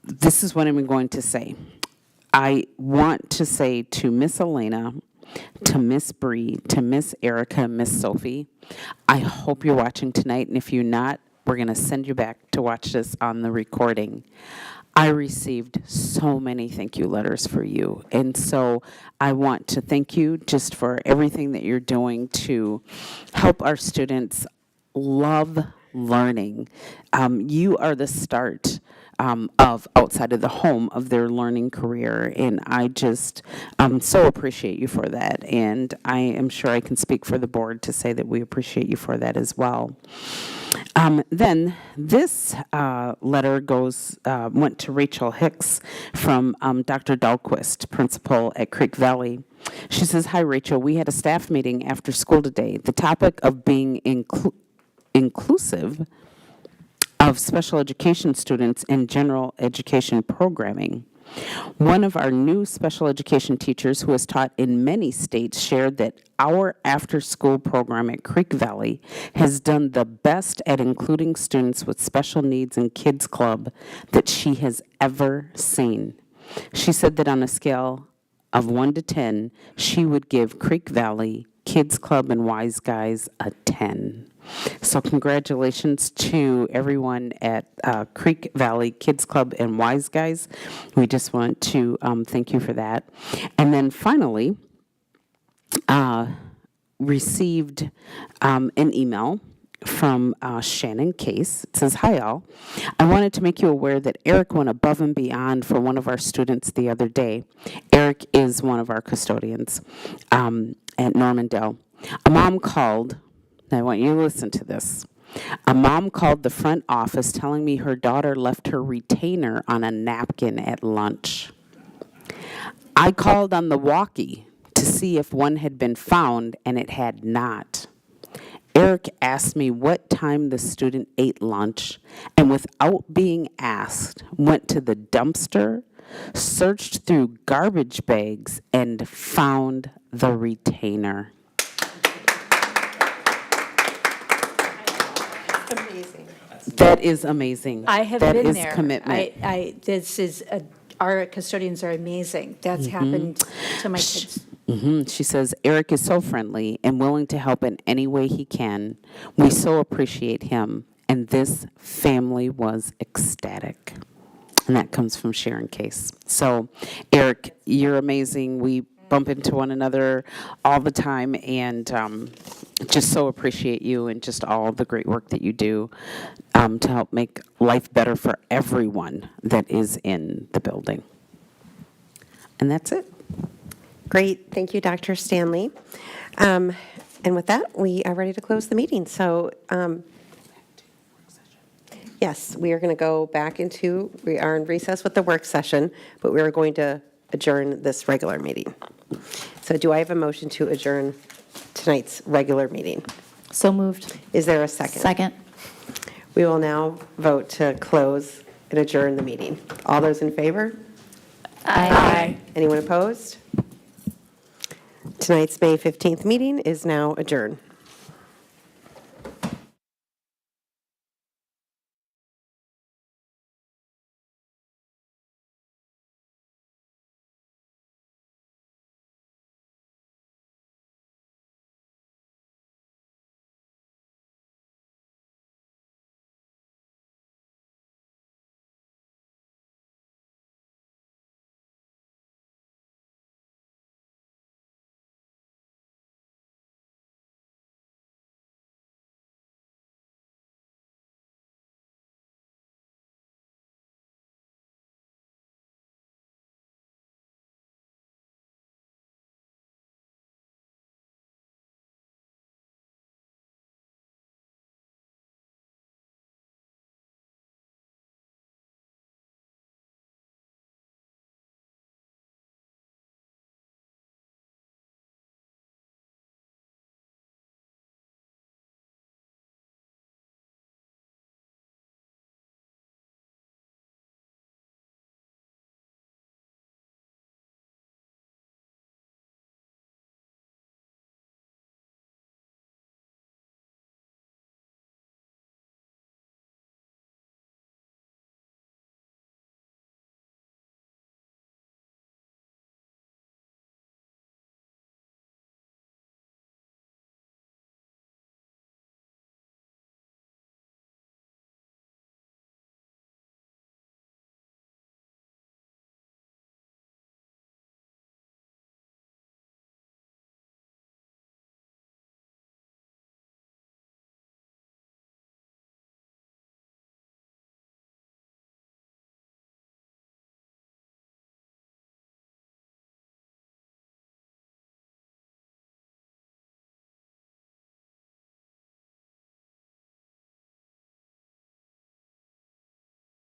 This is what I'm going to say. I want to say to Miss Elena, to Miss Bree, to Miss Erica, Miss Sophie, I hope you're watching tonight, and if you're not, we're going to send you back to watch this on the recording. I received so many thank you letters for you, and so I want to thank you just for everything that you're doing to help our students love learning. You are the start of outside of the home of their learning career, and I just so appreciate you for that, and I am sure I can speak for the board to say that we appreciate you for that as well. Then this letter went to Rachel Hicks from Dr. Dahlquist, principal at Creek Valley. She says, "Hi, Rachel. We had a staff meeting after school today. The topic of being inclusive of special education students in general education programming. One of our new special education teachers who has taught in many states shared that our after-school program at Creek Valley has done the best at including students with special needs in Kids Club that she has ever seen. She said that on a scale of 1 to 10, she would give Creek Valley Kids Club and Wise Guys a 10. So congratulations to everyone at Creek Valley Kids Club and Wise Guys. We just want to thank you for that. And then finally, received an email from Shannon Case. It says, "Hi all. I wanted to make you aware that Eric went above and beyond for one of our students the other day. Eric is one of our custodians at Normandale. A mom called, I want you to listen to this. A mom called the front office telling me her daughter left her retainer on a napkin at lunch. I called on the walkie to see if one had been found, and it had not. Eric asked me what time the student ate lunch, and without being asked, went to the dumpster, searched through garbage bags, and found the retainer." Amazing. That is amazing. I have that been is there. Commitment. This is, our custodians are amazing. That's happened to my kids. She says, Eric is so friendly and willing to help in any way he can. We so appreciate him, and this family was ecstatic. And that comes from Sharon Case. So, Eric, you're amazing. We bump into one another all the time, and just so appreciate you and just all the great work that you do to help make life better for everyone that is in the building. And that's it. Great, thank you, Dr. Stanley. And with that, we are ready to close the meeting. So, yes, we are going to go back into, we are in recess with the work session, but we are going to adjourn this regular meeting. So do I have a motion to adjourn tonight's regular meeting? So moved. Is there a second? Second. We will now vote to close and adjourn the meeting. All those in favor? Aye. Anyone opposed? Tonight's May 15th meeting is now adjourned.